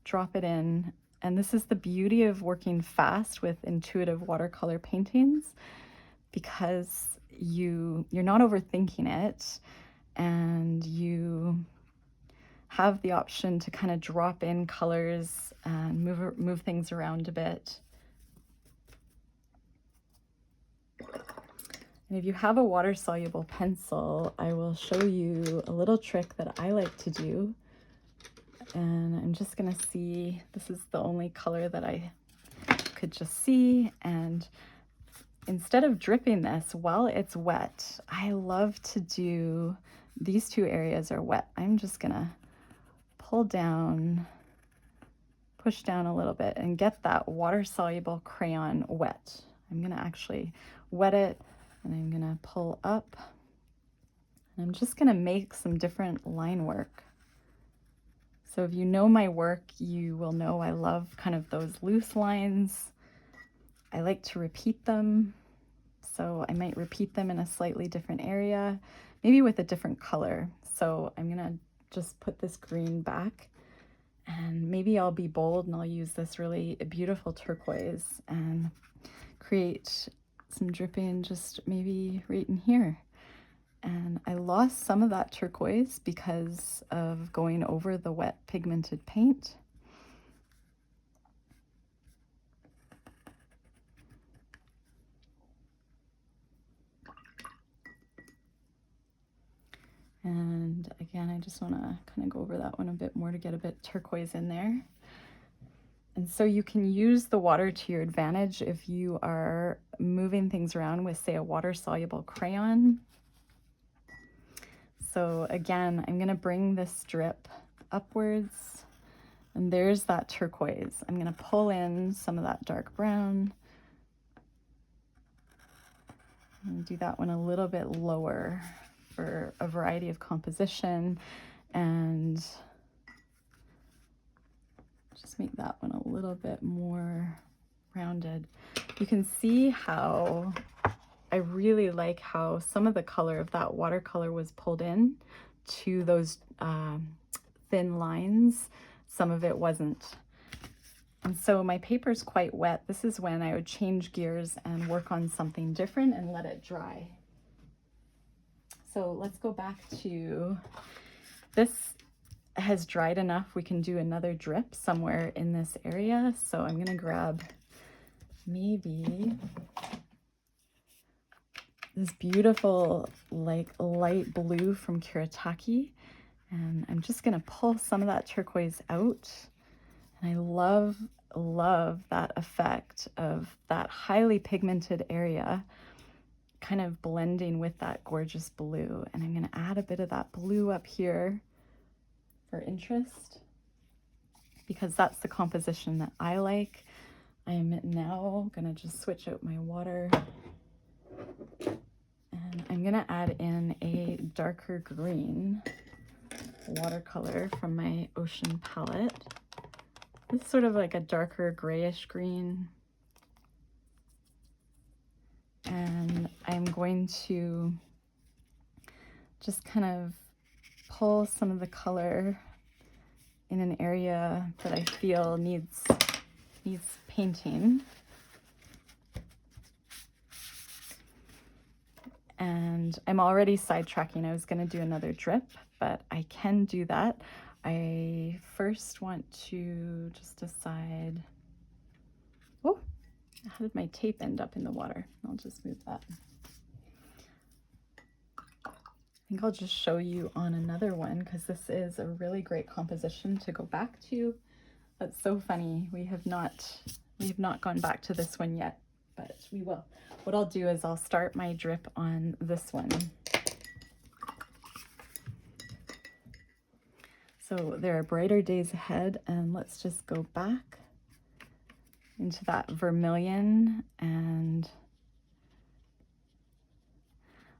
Drop it in. And this is the beauty of working fast with intuitive watercolor paintings, because you're not overthinking it, and you have the option to kind of drop in colors and move things around a bit. And if you have a water-soluble pencil, I will show you a little trick that I like to do. And I'm just gonna see, this is the only color that I could just see. And instead of dripping this while it's wet, I love to do, these two areas are wet. I'm just gonna pull down, push down a little bit and get that water-soluble crayon wet. I'm gonna actually wet it, and I'm gonna pull up, and I'm just gonna make some different line work. So if you know my work, you will know I love kind of those loose lines, I like to repeat them. So I might repeat them in a slightly different area, maybe with a different color. So I'm gonna just put this green back, and maybe I'll be bold and I'll use this really beautiful turquoise and create some dripping just maybe right in here. And I lost some of that turquoise because of going over the wet pigmented paint. And again, I just want to kind of go over that one a bit more to get a bit turquoise in there. And so you can use the water to your advantage if you are moving things around with, say, a water-soluble crayon. So again, I'm going to bring this drip upwards, and there's that turquoise. I'm going to pull in some of that dark brown and do that one a little bit lower for a variety of composition, and just make that one a little bit more rounded. You can see how I really like how some of the color of that watercolor was pulled in to those thin lines. Some of it wasn't. And so my paper's quite wet. This is when I would change gears and work on something different and let it dry. So let's go back to this. Has dried enough. We can do another drip somewhere in this area. So I'm going to grab maybe this beautiful like light blue from Kuretake, and I'm just going to pull some of that turquoise out. And I love that effect of that highly pigmented area kind of blending with that gorgeous blue. And I'm going to add a bit of that blue up here for interest, because that's the composition that I like. I'm now going to just switch out my water, and I'm going to add in a darker green watercolor from my Ocean palette. It's sort of like a darker grayish green. And I'm going to just kind of pull some of the color in an area that I feel needs painting. And I'm already sidetracking. I was going to do another drip, but I can do that. I first want to just decide, oh, how did my tape end up in the water? I'll just move that. I think I'll just show you on another one, because this is a really great composition to go back to. That's so funny. We have not gone back to this one yet, but we will. What I'll do is I'll start my drip on this one. So there are brighter days ahead, and let's just go back into that vermilion, and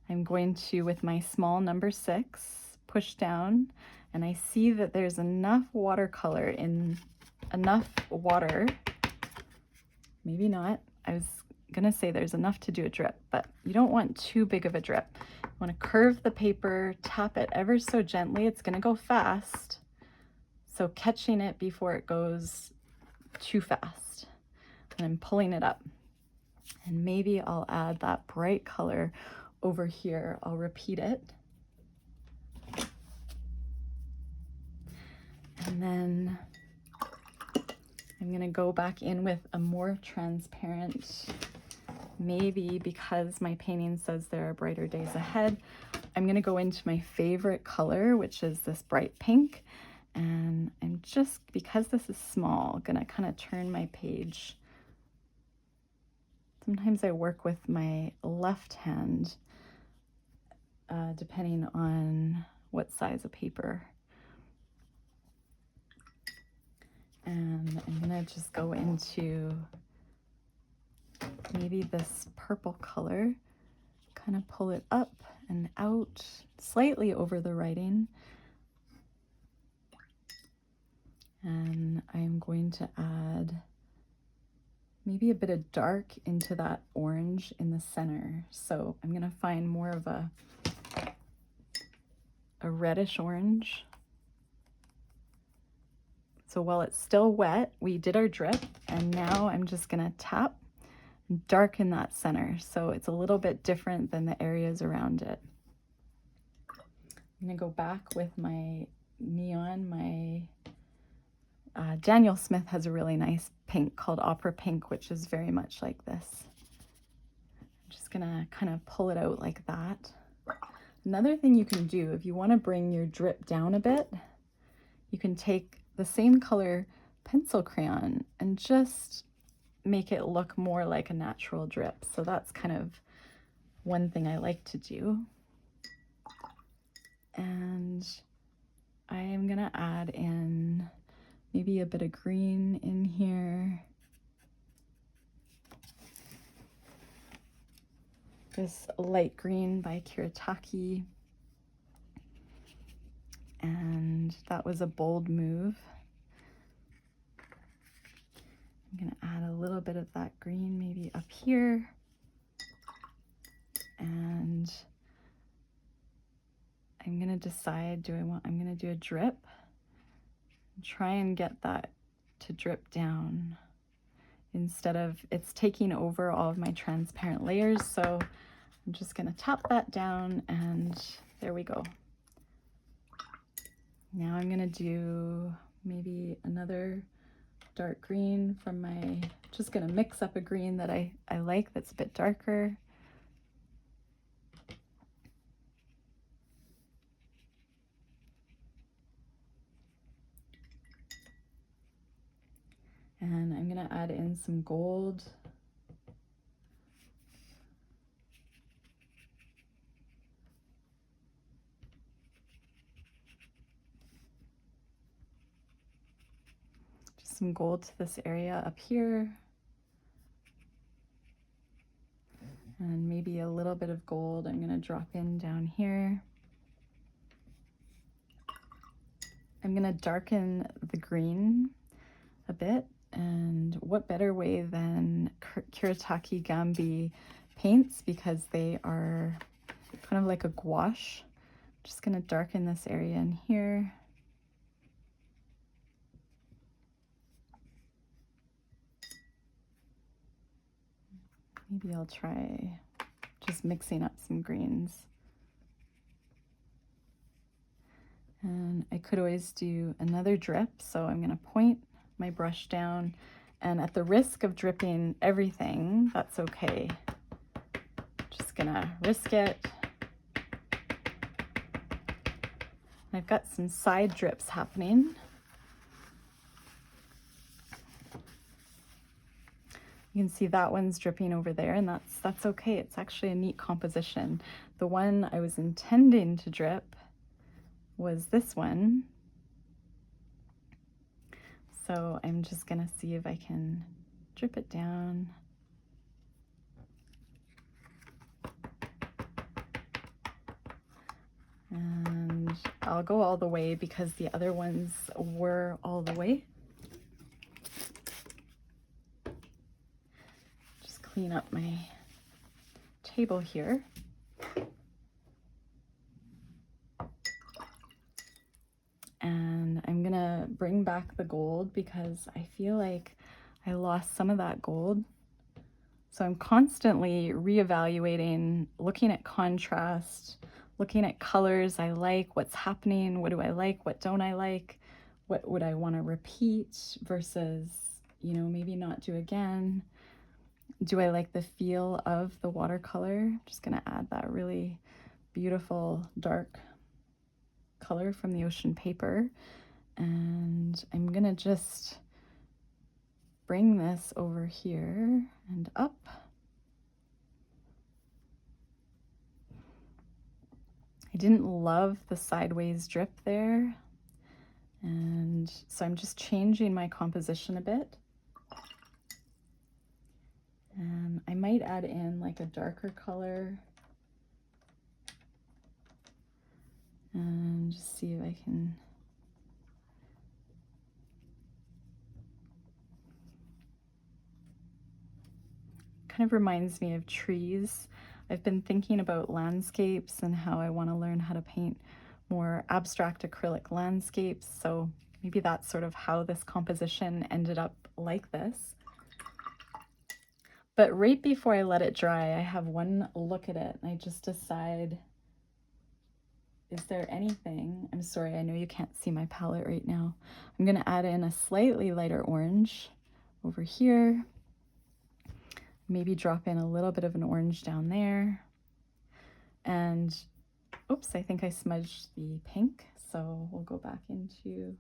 I'm going to, with my small number 6, push down, and I see that there's enough watercolor in, enough water, maybe not, I was gonna say there's enough to do a drip, but you don't want too big of a drip. You want to curve the paper, tap it ever so gently. It's gonna go fast, so catching it before it goes too fast. And I'm pulling it up, and maybe I'll add that bright color over here. I'll repeat it, and then I'm gonna go back in with a more transparent, maybe because my painting says there are brighter days ahead, I'm gonna go into my favorite color, which is this bright pink. And I'm just, because this is small, gonna kind of turn my page. Sometimes I work with my left hand, depending on what size of paper. And I'm gonna just go into maybe this purple color, kind of pull it up and out slightly over the writing. And I'm going to add maybe a bit of dark into that orange in the center. So I'm gonna find more of a reddish orange. So while it's still wet, we did our drip, and now I'm just gonna tap and darken that center so it's a little bit different than the areas around it. I'm gonna go back with my neon. Daniel Smith has a really nice pink called Opera Pink, which is very much like this. I'm just gonna kind of pull it out like that. Another thing you can do, if you want to bring your drip down a bit, you can take the same color pencil crayon and just make it look more like a natural drip. So that's kind of one thing I like to do. And I am gonna add in maybe a bit of green in here. This light green by Kiritaki. And that was a bold move. I'm gonna add a little bit of that green maybe up here. And I'm gonna decide, I'm gonna do a drip. Try and get that to drip down instead of, it's taking over all of my transparent layers. So I'm just gonna tap that down, and there we go. Now I'm gonna do maybe another dark green from my, just gonna mix up a green that I like that's a bit darker. And I'm gonna add in some gold. Just some gold to this area up here. And maybe a little bit of gold I'm gonna drop in down here. I'm gonna darken the green a bit, and what better way than Kiritaki Gambi paints, because they are kind of like a gouache. Just gonna darken this area in here. Maybe I'll try just mixing up some greens. And I could always do another drip, so I'm gonna point my brush down, and at the risk of dripping everything, that's okay. Just gonna risk it. I've got some side drips happening. You can see that one's dripping over there, and that's okay. It's actually a neat composition. The one I was intending to drip was this one. So I'm just gonna see if I can drip it down. And I'll go all the way because the other ones were all the way. Just clean up my table here. And I'm gonna bring back the gold because I feel like I lost some of that gold. So I'm constantly reevaluating, looking at contrast, looking at colors I like, what's happening, what do I like, what don't I like, what would I want to repeat versus, you know, maybe not do again. Do I like the feel of the watercolor? I'm just gonna add that really beautiful dark color from the ocean paper, and I'm gonna just bring this over here and up. I didn't love the sideways drip there, and so I'm just changing my composition a bit. And I might add in like a darker color and just see if I can kind of reminds me of trees. I've been thinking about landscapes and how I want to learn how to paint more abstract acrylic landscapes. So maybe that's sort of how this composition ended up like this. But right before I let it dry, I have one look at it and I just decide, is there anything, I'm sorry, I know you can't see my palette right now. I'm gonna add in a slightly lighter orange over here. Maybe drop in a little bit of an orange down there. And oops, I think I smudged the pink. So we'll go back into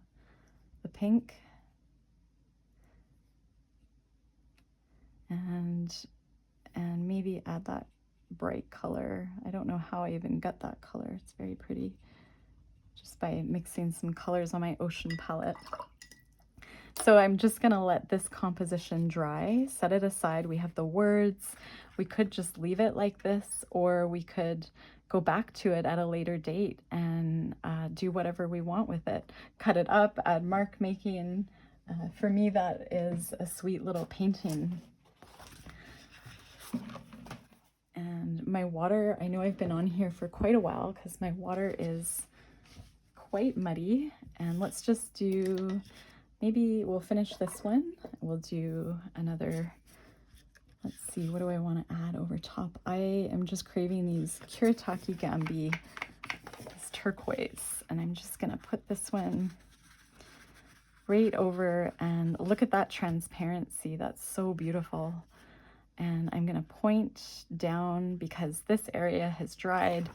the pink. And maybe add that bright color. I don't know how I even got that color. It's very pretty. Just by mixing some colors on my ocean palette. So I'm just gonna let this composition dry, set it aside. We have the words. We could just leave it like this, or we could go back to it at a later date and do whatever we want with it. Cut it up, add mark making. For me, that is a sweet little painting. And my water, I know I've been on here for quite a while because my water is quite muddy. And let's just do, maybe we'll finish this one. We'll do another, let's see, what do I want to add over top? I am just craving these Kuretake Gambi, this turquoise, and I'm just going to put this one right over, and look at that transparency. That's so beautiful. And I'm going to point down because this area has dried,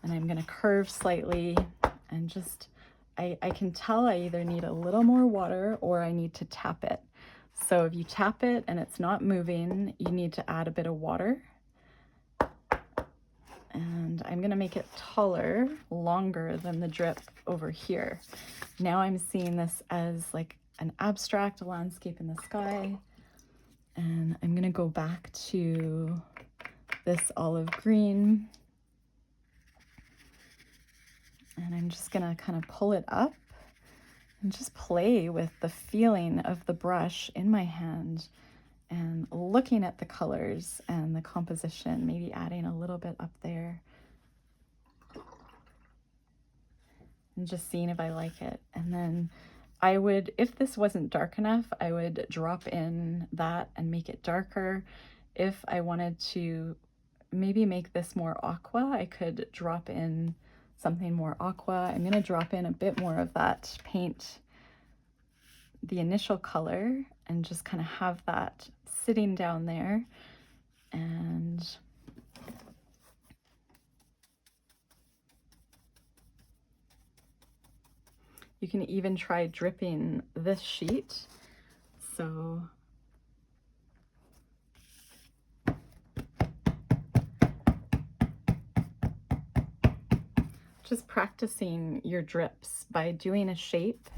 and I'm going to curve slightly and just, I can tell I either need a little more water or I need to tap it. So if you tap it and it's not moving, you need to add a bit of water. And I'm going to make it taller, longer than the drip over here. Now I'm seeing this as like an abstract landscape in the sky. And I'm going to go back to this olive green. And I'm just going to kind of pull it up and just play with the feeling of the brush in my hand and looking at the colors and the composition, maybe adding a little bit up there. And just seeing if I like it. And then I would, if this wasn't dark enough, I would drop in that and make it darker. If I wanted to maybe make this more aqua, I could drop in something more aqua. I'm going to drop in a bit more of that paint, the initial color, and just kind of have that sitting down there. And you can even try dripping this sheet. So just practicing your drips by doing a shape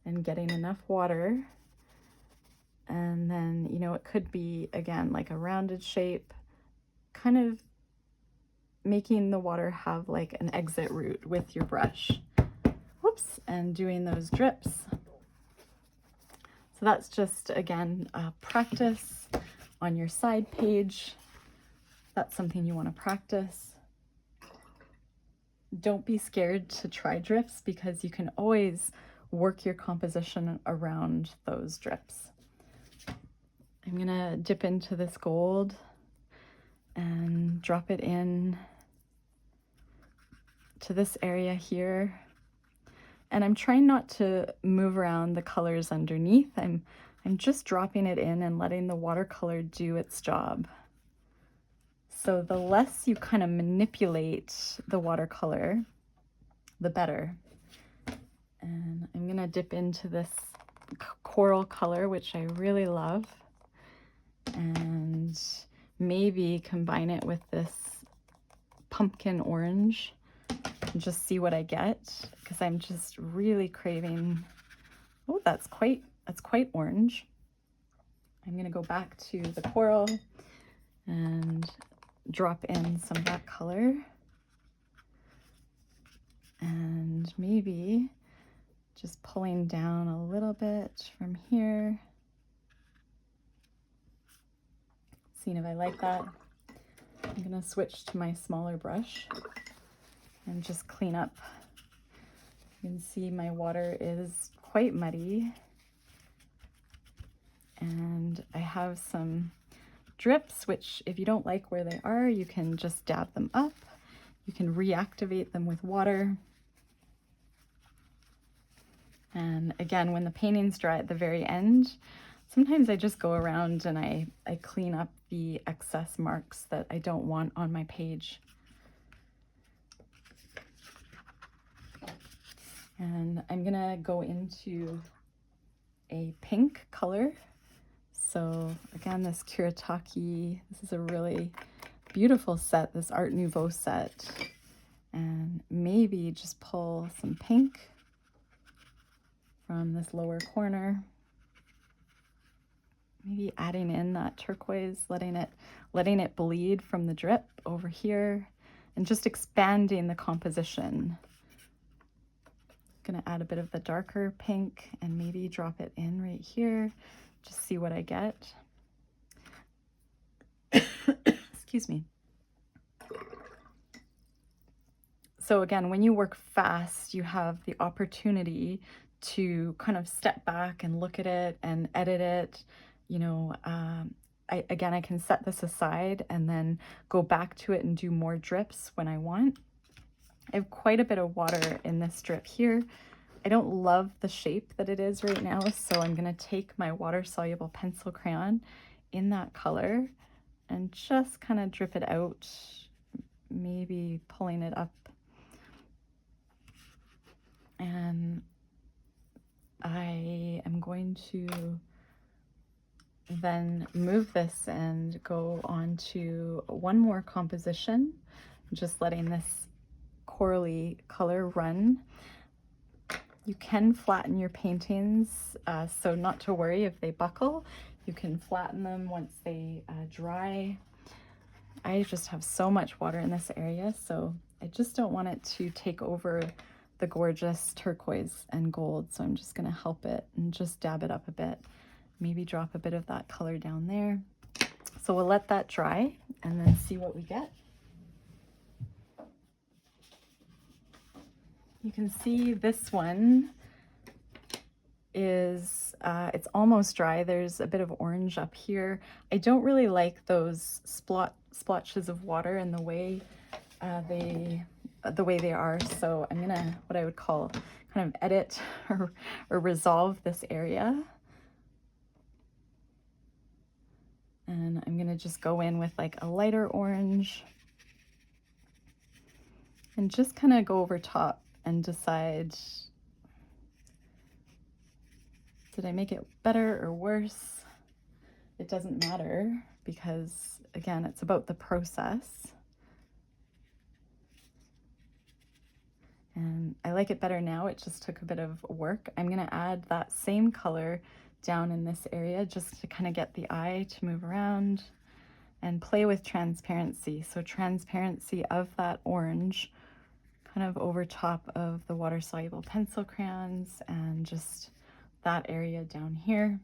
and getting enough water. And then, you know, it could be, again, like a rounded shape, kind of making the water have like an exit route with your brush. Whoops, and doing those drips. So that's just, again, practice on your side page. That's something you want to practice. Don't be scared to try drips because you can always work your composition around those drips. I'm gonna dip into this gold and drop it in to this area here. And I'm trying not to move around the colors underneath. I'm just dropping it in and letting the watercolor do its job. So the less you kind of manipulate the watercolor, the better. And I'm gonna dip into this coral color, which I really love, and maybe combine it with this pumpkin orange and just see what I get, because I'm just really craving, oh, that's quite orange. I'm gonna go back to the coral and drop in some of that color, and maybe just pulling down a little bit from here. seeing if I like that. I'm gonna switch to my smaller brush and just clean up. You can see my water is quite muddy, and I have some drips, which if you don't like where they are, you can just dab them up. You can reactivate them with water. And again, when the painting's dry at the very end, sometimes I just go around and I clean up the excess marks that I don't want on my page. And I'm gonna go into a pink color. So again, this Kuretake, this is a really beautiful set, this Art Nouveau set. And maybe just pull some pink from this lower corner. Maybe adding in that turquoise, letting it bleed from the drip over here, and just expanding the composition. Gonna add a bit of the darker pink and maybe drop it in right here. Just see what I get. Excuse me. So again, when you work fast, you have the opportunity to kind of step back and look at it and edit it. You know, I can set this aside and then go back to it and do more drips when I want. I have quite a bit of water in this strip here. I don't love the shape that it is right now, so I'm going to take my water-soluble pencil crayon in that color and just kind of drip it out, maybe pulling it up. And I am going to then move this and go on to one more composition, just letting this corally color run. You can flatten your paintings, so not to worry if they buckle. You can flatten them once they dry. I just have so much water in this area, so I just don't want it to take over the gorgeous turquoise and gold, so I'm just going to help it and just dab it up a bit. Maybe drop a bit of that color down there. So we'll let that dry and then see what we get. You can see this one is, it's almost dry. There's a bit of orange up here. I don't really like those splotches of water and the way they are. So I'm gonna, what I would call, kind of edit or resolve this area. And I'm gonna just go in with like a lighter orange and just kind of go over top and decide, did I make it better or worse? It doesn't matter because, again, it's about the process. And I like it better now. It just took a bit of work. I'm gonna add that same color down in this area just to kind of get the eye to move around and play with transparency. So transparency of that orange kind of over top of the water-soluble pencil crayons and just that area down here.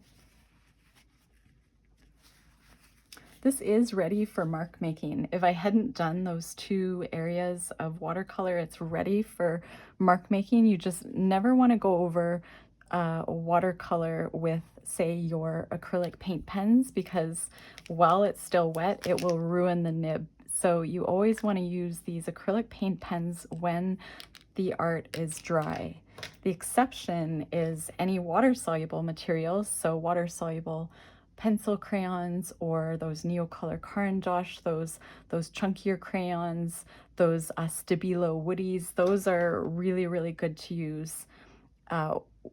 This is ready for mark making. If I hadn't done those two areas of watercolor, it's ready for mark making. You just never want to go over watercolor with, say, your acrylic paint pens, because while it's still wet, it will ruin the nib. So you always want to use these acrylic paint pens when the art is dry. The exception is any water-soluble materials, so water-soluble pencil crayons or those Neocolor Caran d'Ache, those chunkier crayons, those Stabilo Woodies. Those are really, really good to use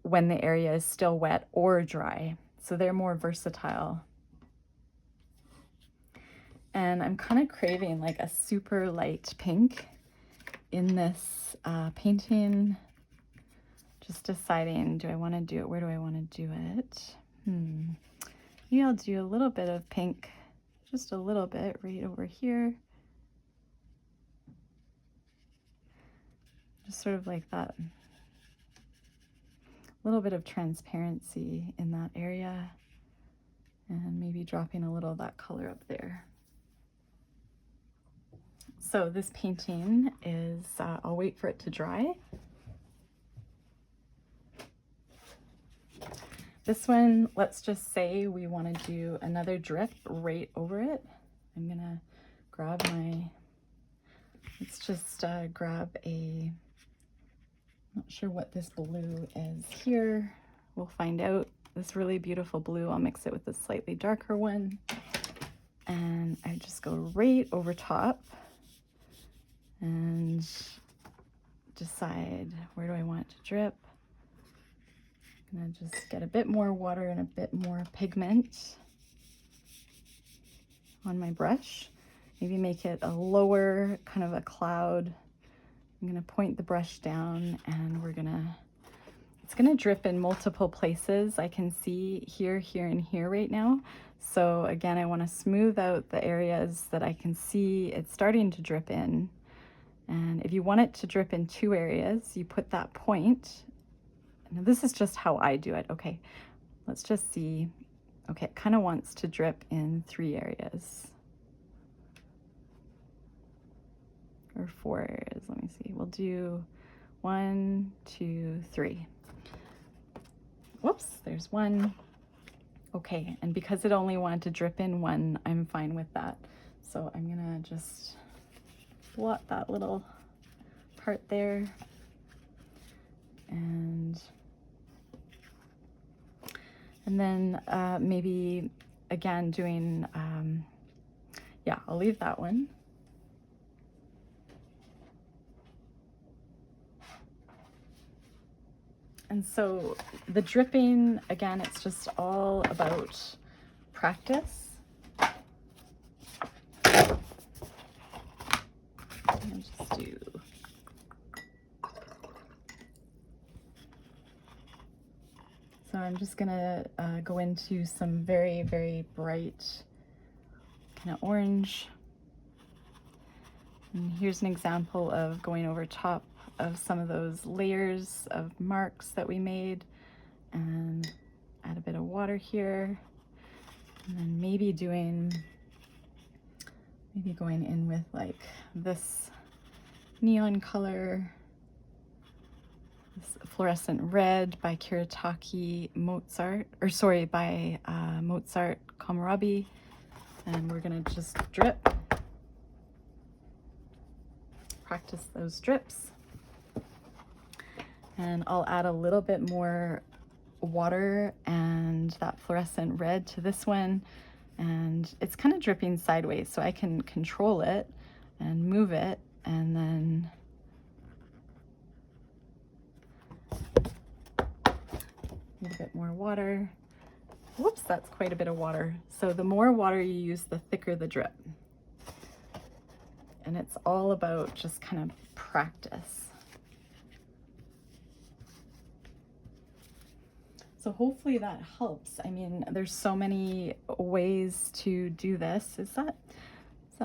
when the area is still wet or dry. So they're more versatile. And I'm kind of craving like a super light pink in this painting. Just deciding, do I want to do it? Where do I want to do it? Maybe I'll do a little bit of pink, just a little bit right over here. Just sort of like that. A little bit of transparency in that area. and maybe dropping a little of that color up there. So this painting is, I'll wait for it to dry. This one, let's just say we want to do another drip right over it. I'm gonna grab my, let's just grab a, not sure what this blue is here. We'll find out. This really beautiful blue, I'll mix it with a slightly darker one. And I just go right over top and decide where do I want it to drip. I'm gonna just get a bit more water and a bit more pigment on my brush. Maybe make it a lower, kind of a cloud. I'm gonna point the brush down and it's gonna drip in multiple places. I can see here, here, and here right now. So again, I wanna smooth out the areas that I can see it's starting to drip in. And if you want it to drip in 2 areas, you put that point. Now this is just how I do it. Okay, let's just see. Okay, it kind of wants to drip in 3 areas. Or 4 areas, let me see. We'll do 1, 2, 3. Whoops, there's 1. Okay, and because it only wanted to drip in 1, I'm fine with that. So I'm gonna just blot that little part there. And then maybe again doing, yeah, I'll leave that one. And so the dripping, again, it's just all about practice. I'll just do. So I'm just gonna go into some very, very bright kind of orange. And here's an example of going over top of some of those layers of marks that we made, and add a bit of water here. And then maybe going in with like this neon color, this fluorescent red by Kiritaki Mozart, or sorry, by Mozart Kohlrabi. And we're gonna just drip, practice those drips. And I'll add a little bit more water and that fluorescent red to this one. And it's kind of dripping sideways, so I can control it and move it, and then need a bit more water. Whoops, that's quite a bit of water. So the more water you use, the thicker the drip. And it's all about just kind of practice. So hopefully that helps. I mean, there's so many ways to do this. Is that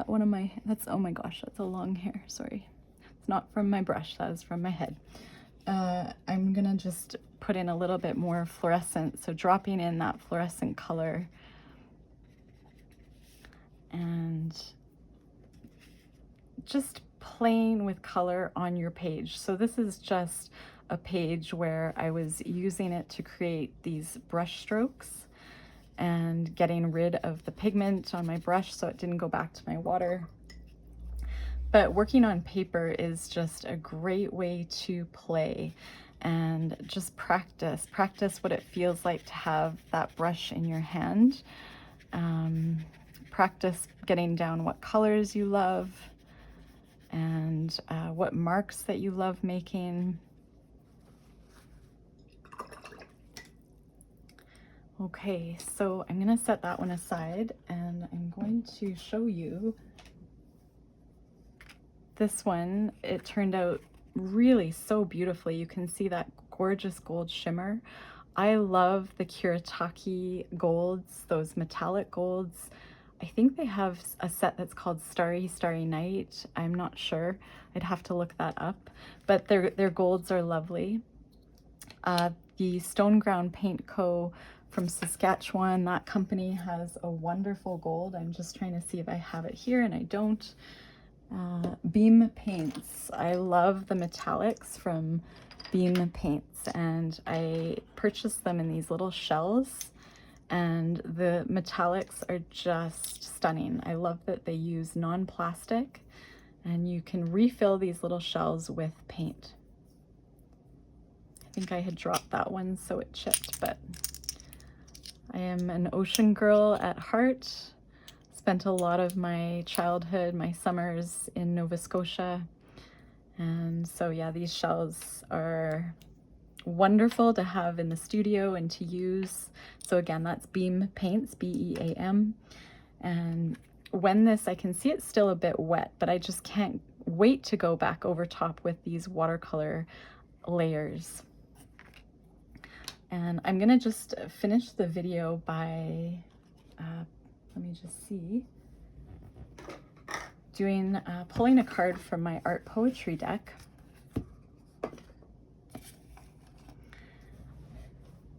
one of my, that's, oh my gosh, that's a long hair, sorry. It's not from my brush, that is from my head. I'm gonna just put in a little bit more fluorescent, so dropping in that fluorescent color and just playing with color on your page. So this is just a page where I was using it to create these brush strokes and getting rid of the pigment on my brush so it didn't go back to my water. But working on paper is just a great way to play and just practice what it feels like to have that brush in your hand. Practice getting down what colors you love and what marks that you love making. Okay, so I'm gonna set that one aside and I'm going to show you this one. It turned out really so beautifully. You can see that gorgeous gold shimmer. I love the Kiritaki golds, those metallic golds. I think they have a set that's called Starry Starry Night. I'm not sure. I'd have to look that up, but their golds are lovely. The Stone Ground Paint Co. from Saskatchewan, that company has a wonderful gold. I'm just trying to see if I have it here, and I don't. Beam Paints. I love the metallics from Beam Paints, and I purchased them in these little shells, and the metallics are just stunning. I love that they use non-plastic, and you can refill these little shells with paint. I think I had dropped that one so it chipped, but I am an ocean girl at heart. Spent a lot of my childhood, my summers in Nova Scotia. And so yeah, these shells are wonderful to have in the studio and to use. So again, that's Beam Paints, B-E-A-M. And when this, I can see it's still a bit wet, but I just can't wait to go back over top with these watercolor layers. And I'm gonna just finish the video by, let me just see, pulling a card from my art poetry deck.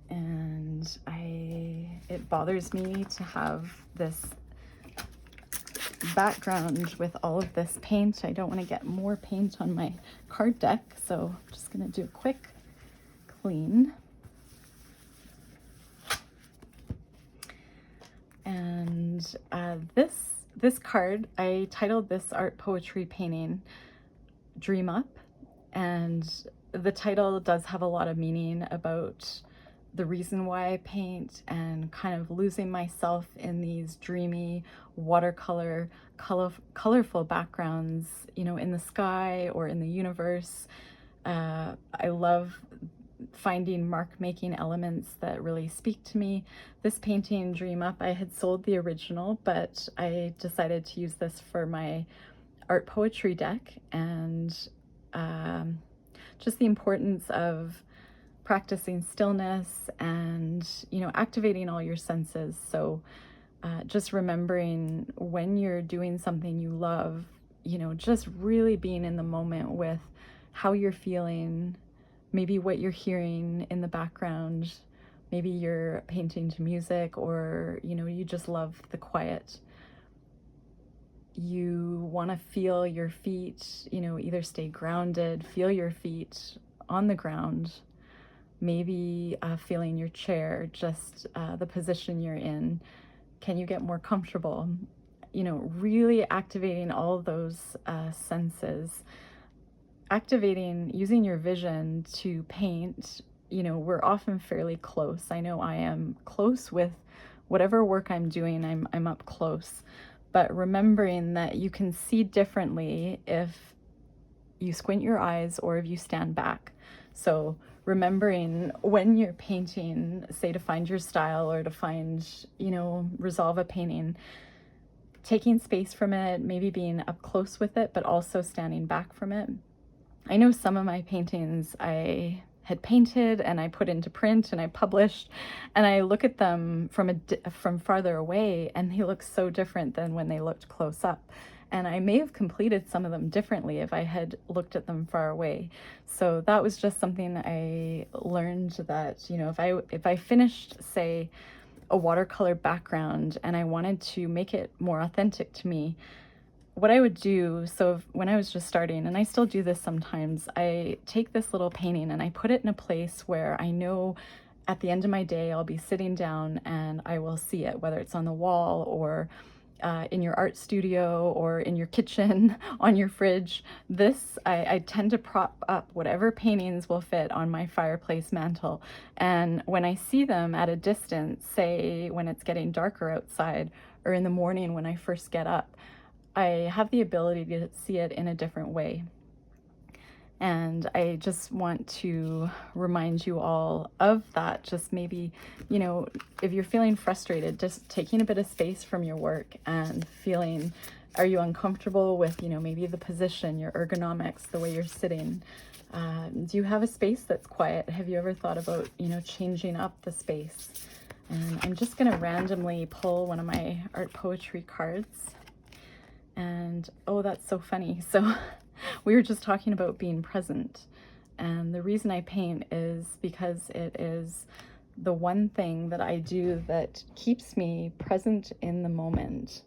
And it bothers me to have this background with all of this paint. I don't want to get more paint on my card deck, so I'm just gonna do a quick clean. And this card, I titled this art poetry painting Dream Up, and the title does have a lot of meaning about the reason why I paint and kind of losing myself in these dreamy watercolor, colorful backgrounds, you know, in the sky or in the universe. I love finding mark-making elements that really speak to me. This painting, Dream Up, I had sold the original, but I decided to use this for my art poetry deck, and just the importance of practicing stillness and, you know, activating all your senses. So just remembering when you're doing something you love, you know, just really being in the moment with how you're feeling, maybe what you're hearing in the background, maybe you're painting to music, or, you know, you just love the quiet. You want to feel your feet, you know, either stay grounded, feel your feet on the ground, maybe feeling your chair, just the position you're in. Can you get more comfortable? You know, really activating all of those senses. Activating, using your vision to paint. You know, we're often fairly close. I know I am close with whatever work I'm doing, I'm up close. But remembering that you can see differently if you squint your eyes or if you stand back. So remembering when you're painting, say to find your style or to find, you know, resolve a painting, taking space from it, maybe being up close with it, but also standing back from it. I know some of my paintings I had painted and I put into print and I published, and I look at them from farther away and they look so different than when they looked close up. And I may have completed some of them differently if I had looked at them far away. So that was just something I learned, that, you know, if I finished, say, a watercolor background and I wanted to make it more authentic to me, what I would do, so when I was just starting, and I still do this sometimes, I take this little painting and I put it in a place where I know at the end of my day I'll be sitting down and I will see it, whether it's on the wall or in your art studio or in your kitchen, on your fridge. I tend to prop up whatever paintings will fit on my fireplace mantle. And when I see them at a distance, say when it's getting darker outside or in the morning when I first get up, I have the ability to see it in a different way. And I just want to remind you all of that. Just maybe, you know, if you're feeling frustrated, just taking a bit of space from your work and feeling, are you uncomfortable with, you know, maybe the position, your ergonomics, the way you're sitting? Do you have a space that's quiet? Have you ever thought about, you know, changing up the space? And I'm just going to randomly pull one of my art poetry cards. And oh, that's so funny. So we were just talking about being present, And the reason I paint is because it is the one thing that I do that keeps me present in the moment.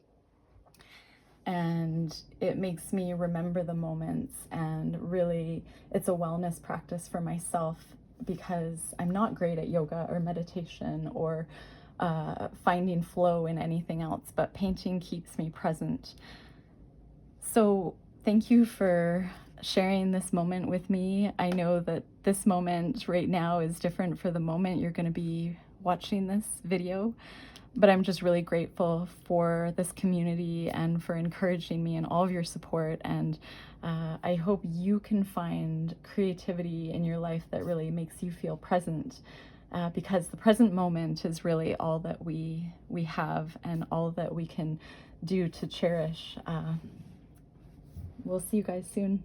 And it makes me remember the moments, and really it's a wellness practice for myself, because I'm not great at yoga or meditation or finding flow in anything else, but painting keeps me present. So thank you for sharing this moment with me. I know that this moment right now is different for the moment you're going to be watching this video, but I'm just really grateful for this community and for encouraging me and all of your support. And I hope you can find creativity in your life that really makes you feel present, because the present moment is really all that we have and all that we can do to cherish. We'll see you guys soon.